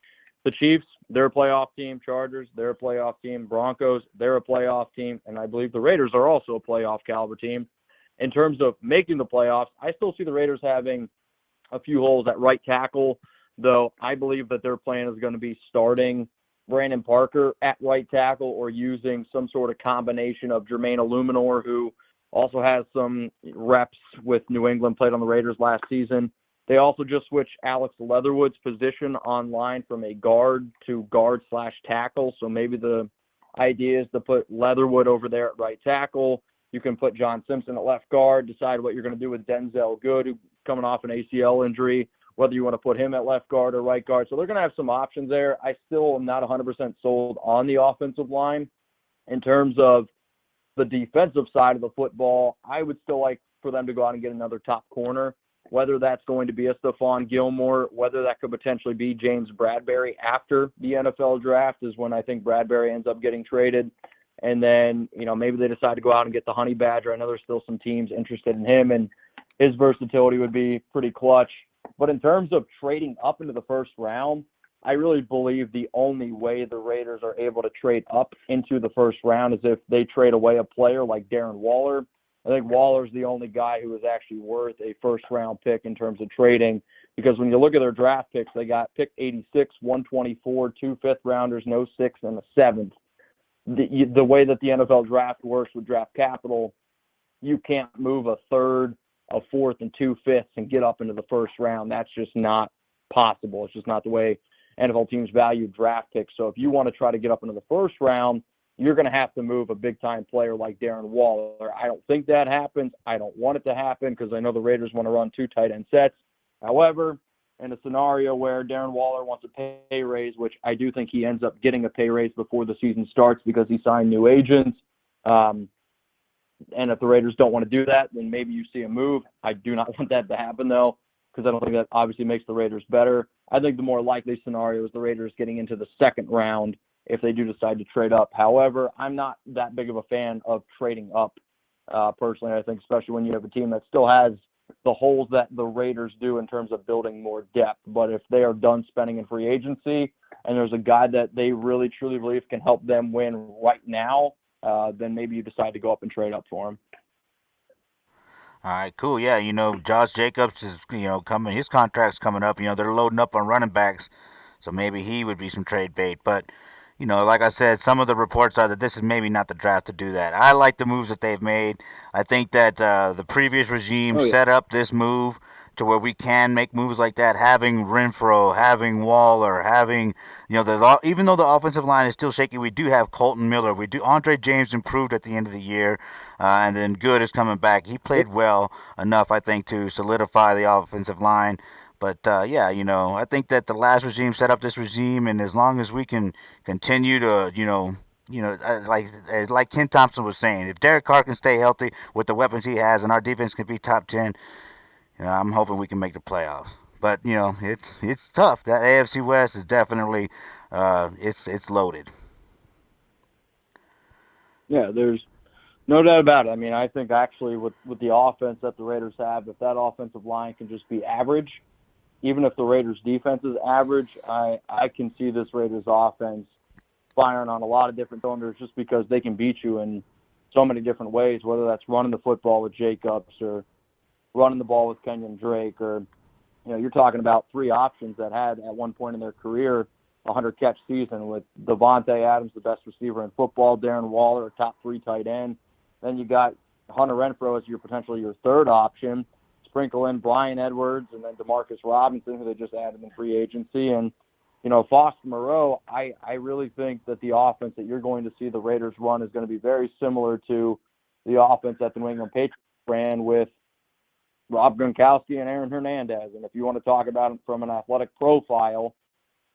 the Chiefs, they're a playoff team. Chargers, they're a playoff team. Broncos, they're a playoff team. And I believe the Raiders are also a playoff caliber team. In terms of making the playoffs, I still see the Raiders having a few holes at right tackle, though I believe that their plan is going to be starting Brandon Parker at right tackle or using some sort of combination of Jermaine Illuminor, who also has some reps with New England, played on the Raiders last season. They also just switched Alex Leatherwood's position online from a guard to guard/tackle. So maybe the idea is to put Leatherwood over there at right tackle. You can put John Simpson at left guard, decide what you're going to do with Denzel Good, who's coming off an ACL injury, whether you want to put him at left guard or right guard. So they're going to have some options there. I still am not 100% sold on the offensive line. In terms of the defensive side of the football, I would still like for them to go out and get another top corner, whether that's going to be a Stephon Gilmore, whether that could potentially be James Bradberry after the NFL draft is when I think Bradberry ends up getting traded. And then, maybe they decide to go out and get the Honey Badger. I know there's still some teams interested in him, and his versatility would be pretty clutch. But in terms of trading up into the first round, I really believe the only way the Raiders are able to trade up into the first round is if they trade away a player like Darren Waller. I think Waller's the only guy who is actually worth a first-round pick in terms of trading, because when you look at their draft picks, they got pick 86, 124, 2 fifth-rounders, no 6, and a 7th. The way that the NFL draft works with draft capital, you can't move a 3rd, a 4th, and 2 fifths and get up into the first round. That's just not possible. It's just not the way NFL teams value draft picks. So if you want to try to get up into the first round, you're going to have to move a big-time player like Darren Waller. I don't think that happens. I don't want it to happen because I know the Raiders want to run 2 tight end sets. However, in a scenario where Darren Waller wants a pay raise, which I do think he ends up getting a pay raise before the season starts because he signed new agents, and if the Raiders don't want to do that, then maybe you see a move. I do not want that to happen, though, because I don't think that obviously makes the Raiders better. I think the more likely scenario is the Raiders getting into the second round if they do decide to trade up. However, I'm not that big of a fan of trading up personally. I think especially when you have a team that still has the holes that the Raiders do in terms of building more depth. But if they are done spending in free agency and there's a guy that they really truly believe can help them win right now, then maybe you decide to go up and trade up for him. All right, cool. Yeah, Josh Jacobs is, coming. His contract's coming up. They're loading up on running backs, so maybe he would be some trade bait. But, like I said, some of the reports are that this is maybe not the draft to do that. I like the moves that they've made. I think that the previous regime set up this move to where we can make moves like that. Having Renfro, having Waller, having, even though the offensive line is still shaky, we do have Colton Miller. We do. Andre James improved at the end of the year, and then Good is coming back. He played well enough, I think, to solidify the offensive line. But, I think that the last regime set up this regime, and as long as we can continue to, like Ken Thomson was saying, if Derek Carr can stay healthy with the weapons he has and our defense can be top 10, I'm hoping we can make the playoffs. But, it's tough. That AFC West is definitely, it's loaded. Yeah, there's no doubt about it. I mean, I think actually with the offense that the Raiders have, if that offensive line can just be average, even if the Raiders' defense is average, I can see this Raiders' offense firing on a lot of different cylinders just because they can beat you in so many different ways, whether that's running the football with Jacobs or running the ball with Kenyon Drake, or, you're talking about three options that had at one point in their career a 100-catch season with Devontae Adams, the best receiver in football, Darren Waller, a top 3 tight end. Then you got Hunter Renfrow as potentially your third option. Sprinkle in Brian Edwards and then Demarcus Robinson, who they just added in free agency. And, Foster Moreau, I really think that the offense that you're going to see the Raiders run is going to be very similar to the offense that the New England Patriots ran with Rob Gronkowski and Aaron Hernandez. And if you want to talk about him from an athletic profile,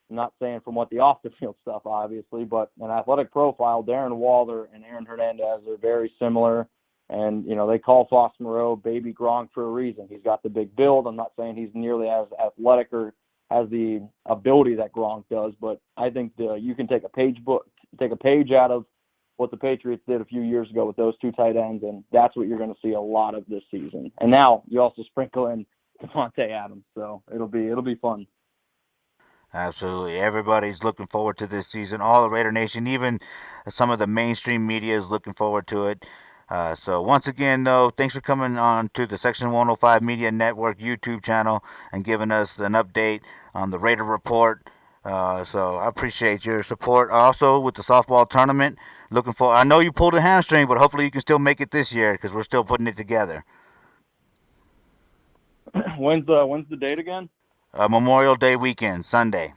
I'm not saying from what the off-the-field stuff, obviously, but an athletic profile, Darren Waller and Aaron Hernandez are very similar. And, they call Foster Moreau Baby Gronk for a reason. He's got the big build. I'm not saying he's nearly as athletic or has the ability that Gronk does, but I think you can take a page out of what the Patriots did a few years ago with those two tight ends, and that's what you're going to see a lot of this season. And now you also sprinkle in Devontae Adams, so it'll be fun. Absolutely. Everybody's looking forward to this season. All the Raider Nation, even some of the mainstream media is looking forward to it. So once again, though, thanks for coming on to the Section 105 Media Network YouTube channel and giving us an update on the Raider Report. So I appreciate your support. Also, with the softball tournament, I know you pulled a hamstring, but hopefully you can still make it this year because we're still putting it together. When's the date again? Memorial Day weekend, Sunday.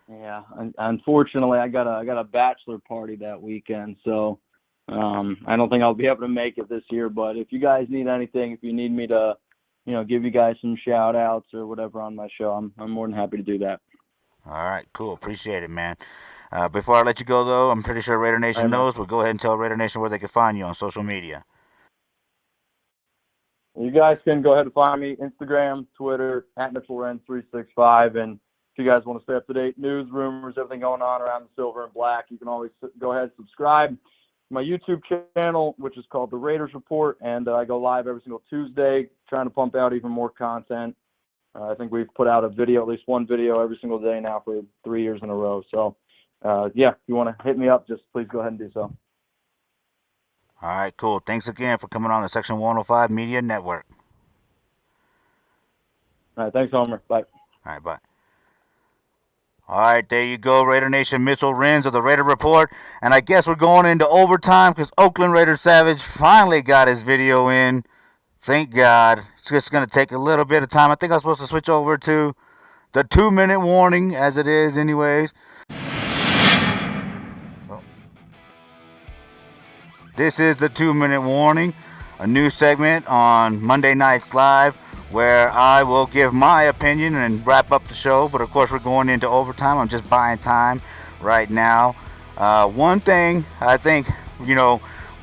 Yeah, unfortunately, I got a bachelor party that weekend, so I don't think I'll be able to make it this year. But if you guys need anything, if you need me to, give you guys some shout outs or whatever on my show, I'm more than happy to do that. All right, cool. Appreciate it, man. Before I let you go, though, I'm pretty sure Raider Nation knows, but go ahead and tell Raider Nation where they can find you on social media. You guys can go ahead and find me Instagram, Twitter, @MitchellRenz365. And if you guys want to stay up to date, news, rumors, everything going on around the silver and black, you can always go ahead and subscribe to my YouTube channel, which is called The Raiders Report. And I go live every single Tuesday, trying to pump out even more content. I think we've put out at least one video every single day now for 3 years in a row. So, if you want to hit me up, just please go ahead and do so. All right, cool. Thanks again for coming on the Section 105 Media Network. All right, thanks, Homer. Bye. All right, bye. All right, there you go, Raider Nation. Mitchell Renz of the Raider Report. And I guess we're going into overtime because Oakland Raider Savage finally got his video in. Thank God. It's just going to take a little bit of time. I think I'm supposed to switch over to the 2-minute warning, as it is anyways. This is the 2-minute warning, a new segment on Monday Nights Live where I will give my opinion and wrap up the show. But of course, we're going into overtime. I'm just buying time right now. One thing I think,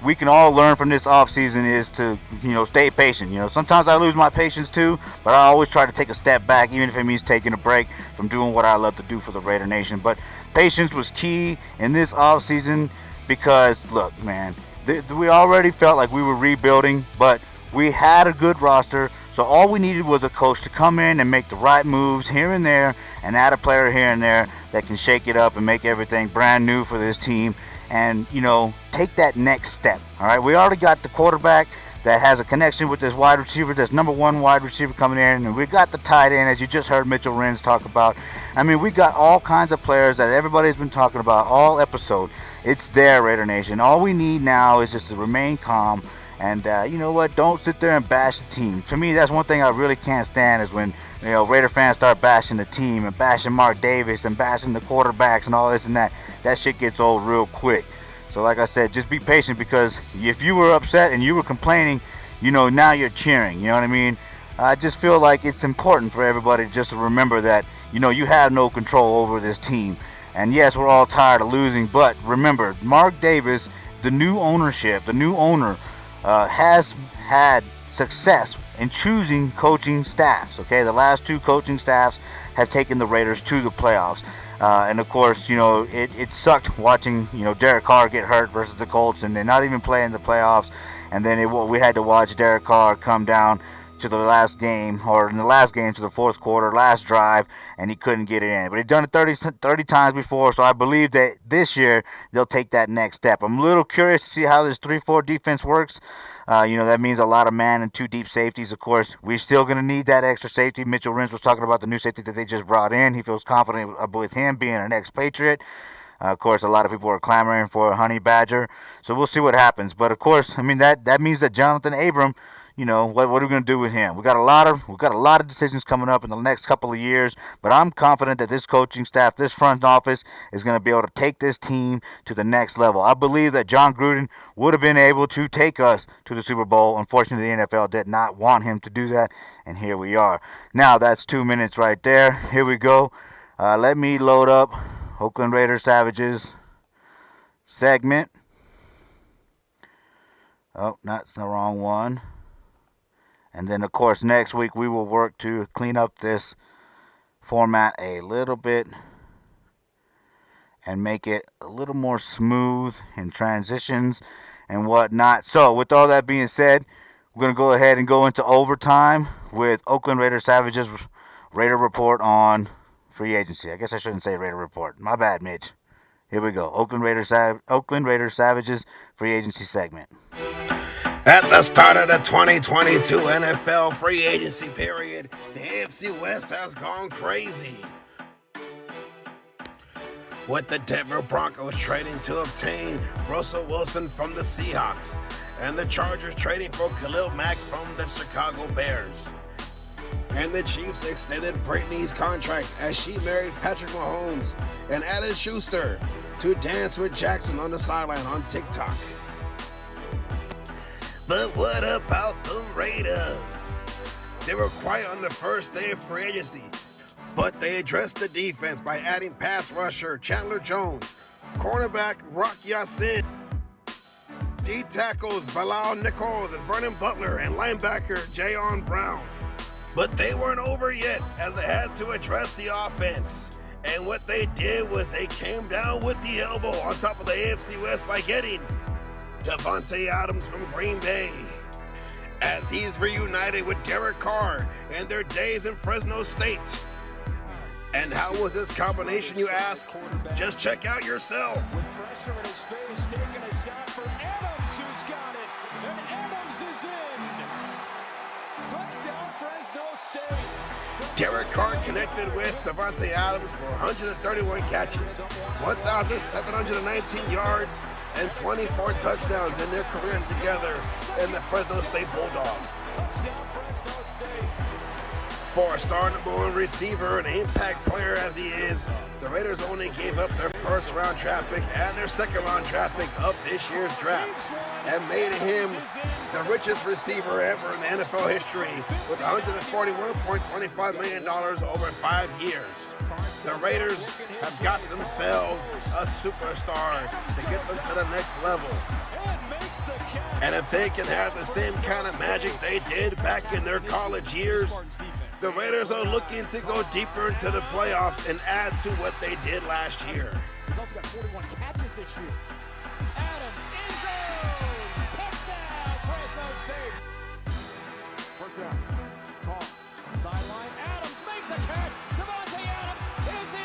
we can all learn from this offseason is to, stay patient. Sometimes I lose my patience too, but I always try to take a step back, even if it means taking a break from doing what I love to do for the Raider Nation. But patience was key in this offseason because, look, man, we already felt like we were rebuilding, but we had a good roster. So all we needed was a coach to come in and make the right moves here and there and add a player here and there that can shake it up and make everything brand new for this team and, take that next step. All right, we already got the quarterback that has a connection with this wide receiver, this number one wide receiver coming in, and we got the tight end, as you just heard Mitchell Renz talk about. I mean, we got all kinds of players that everybody's been talking about all episode. It's there, Raider Nation. All we need now is just to remain calm. And you know what? Don't sit there and bash the team. To me, that's one thing I really can't stand is when Raider fans start bashing the team and bashing Mark Davis and bashing the quarterbacks and all this and that. That shit gets old real quick. So like I said, just be patient because if you were upset and you were complaining, now you're cheering. You know what I mean? I just feel like it's important for everybody just to remember that, you have no control over this team. And yes, we're all tired of losing, but remember, Mark Davis, the new owner, has had success in choosing coaching staffs. Okay, the last two coaching staffs have taken the Raiders to the playoffs. And of course, it sucked watching, Derek Carr get hurt versus the Colts and they're not even playing the playoffs. And then we had to watch Derek Carr come down to the last game, or in the last game to the fourth quarter, last drive, and he couldn't get it in. But he'd done it 30 times before, so I believe that this year they'll take that next step. I'm a little curious to see how this 3-4 defense works. That means a lot of man and two deep safeties. Of course, we're still going to need that extra safety. Mitchell Renz was talking about the new safety that they just brought in. He feels confident with him being an ex-Patriot. Of course, a lot of people are clamoring for a Honey Badger, so we'll see what happens. But of course, I mean that means that Jonathan Abram, what are we going to do with him? We've got a lot of decisions coming up in the next couple of years, but I'm confident that this coaching staff, this front office, is going to be able to take this team to the next level. I believe that John Gruden would have been able to take us to the Super Bowl. Unfortunately, the NFL did not want him to do that, and here we are. Now, that's 2 minutes right there. Here we go. Let me load up Oakland Raiders Savages segment. Oh, that's the wrong one. And then, of course, next week we will work to clean up this format a little bit and make it a little more smooth in transitions and whatnot. So, with all that being said, we're going to go ahead and go into overtime with Oakland Raiders Savages Raider Report on free agency. I guess I shouldn't say Raider Report. My bad, Mitch. Here we go. Oakland Raiders Savages free agency segment. At the start of the 2022 NFL free agency period, the AFC West has gone crazy. With the Denver Broncos trading to obtain Russell Wilson from the Seahawks, and the Chargers trading for Khalil Mack from the Chicago Bears. And the Chiefs extended Brittany's contract as she married Patrick Mahomes and added Schuster to dance with Jackson on the sideline on TikTok. But what about the Raiders? They were quiet on the first day of free agency, but they addressed the defense by adding pass rusher Chandler Jones, cornerback Rock Ya-Sin, D tackles Bilal Nichols and Vernon Butler, and linebacker Jayon Brown. But they weren't over yet, as they had to address the offense. And what they did was they came down with the elbow on top of the AFC West by getting Davante Adams from Green Bay, as he's reunited with Derek Carr and their days in Fresno State. And how was this combination, you ask? Just check out yourself. With pressure in his face, taking a shot for Adams, who's got it, and Adams is in. Touchdown, Fresno State. Derek Carr connected with Davante Adams for 131 catches, 1,719 yards, and 24 touchdowns in their career together in the Fresno State Bulldogs. For a star number one receiver and impact player as he is, the Raiders only gave up their first-round draft pick and their second-round draft pick of this year's draft, and made him the richest receiver ever in the NFL history with $141.25 million over 5 years. The Raiders have got themselves a superstar to get them to the next level. And if they can have the same kind of magic they did back in their college years, the Raiders are looking to go deeper into the playoffs and add to what they did last year. He's also got 41 catches this year. Adams, end zone! Touchdown, Fresno State! First down, call, sideline, Adams makes a catch! Devontae Adams is in!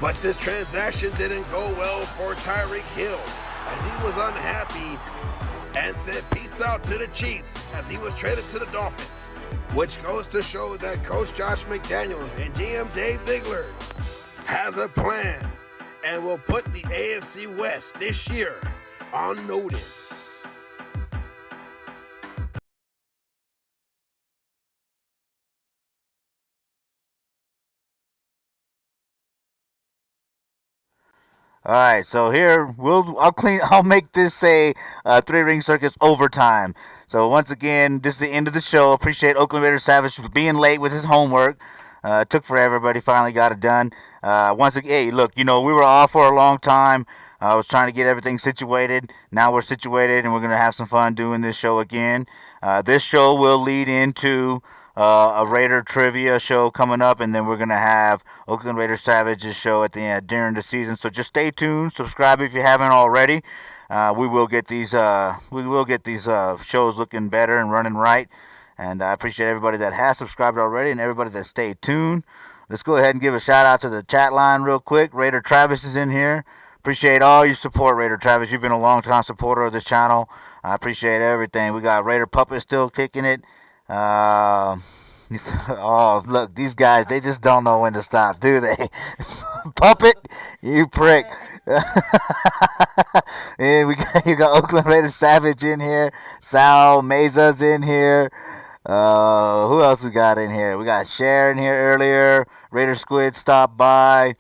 But this transaction didn't go well for Tyreek Hill, as he was unhappy and said peace out to the Chiefs as he was traded to the Dolphins, which goes to show that Coach Josh McDaniels and GM Dave Ziegler has a plan and will put the AFC West this year on notice. All right, so here I'll make this a three-ring circus overtime. So once again, this is the end of the show. Appreciate Oakland Raiders Savage for being late with his homework. It took forever, but he finally got it done. Once again, hey, look, we were off for a long time. I was trying to get everything situated. Now we're situated, and we're gonna have some fun doing this show again. This show will lead into a Raider trivia show coming up, and then we're gonna have Oakland Raiders Savages show at the end during the season. So just stay tuned, subscribe if you haven't already. We will get these shows looking better and running right. And I appreciate everybody that has subscribed already and everybody that stayed tuned. Let's go ahead and give a shout out to the chat line real quick. Raider Travis is in here. Appreciate all your support, Raider Travis. You've been a long-time supporter of this channel. I appreciate everything. We got Raider Puppet still kicking it. Oh, look, these guys, they just don't know when to stop, do they? Puppet, you prick. And you got Oakland Raiders Savage in here. Sal Meza's in here. Who else we got in here? We got Cher in here earlier. Raider Squid stopped by.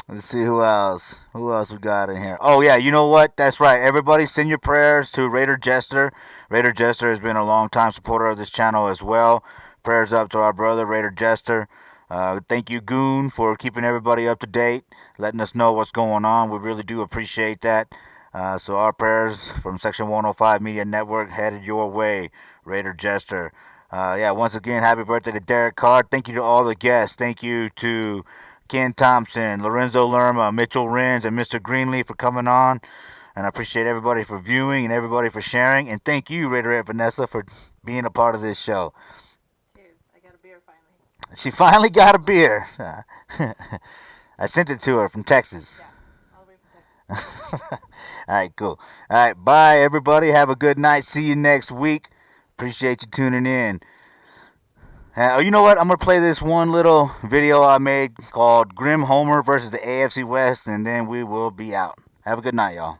Let's see who else. Who else we got in here? Oh, yeah, you know what? That's right. Everybody send your prayers to Raider Jester. Raider Jester has been a long-time supporter of this channel as well. Prayers up to our brother, Raider Jester. Thank you, Goon, for keeping everybody up to date, letting us know what's going on. We really do appreciate that. So our prayers from Section 105 Media Network headed your way, Raider Jester. Once again, happy birthday to Derek Carr. Thank you to all the guests. Thank you to Ken Thomson, Lorenzo Lerma, Mitchell Renz, and Mr. Greenlee for coming on. And I appreciate everybody for viewing and everybody for sharing. And thank you, Raider Aunt Vanessa, for being a part of this show. Cheers. I got a beer finally. She finally got a beer. I sent it to her from Texas. Yeah, all the way from Texas. All right, cool. All right, bye, everybody. Have a good night. See you next week. Appreciate you tuning in. You know what? I'm going to play this one little video I made called Grim Homer versus the AFC West, and then we will be out. Have a good night, y'all.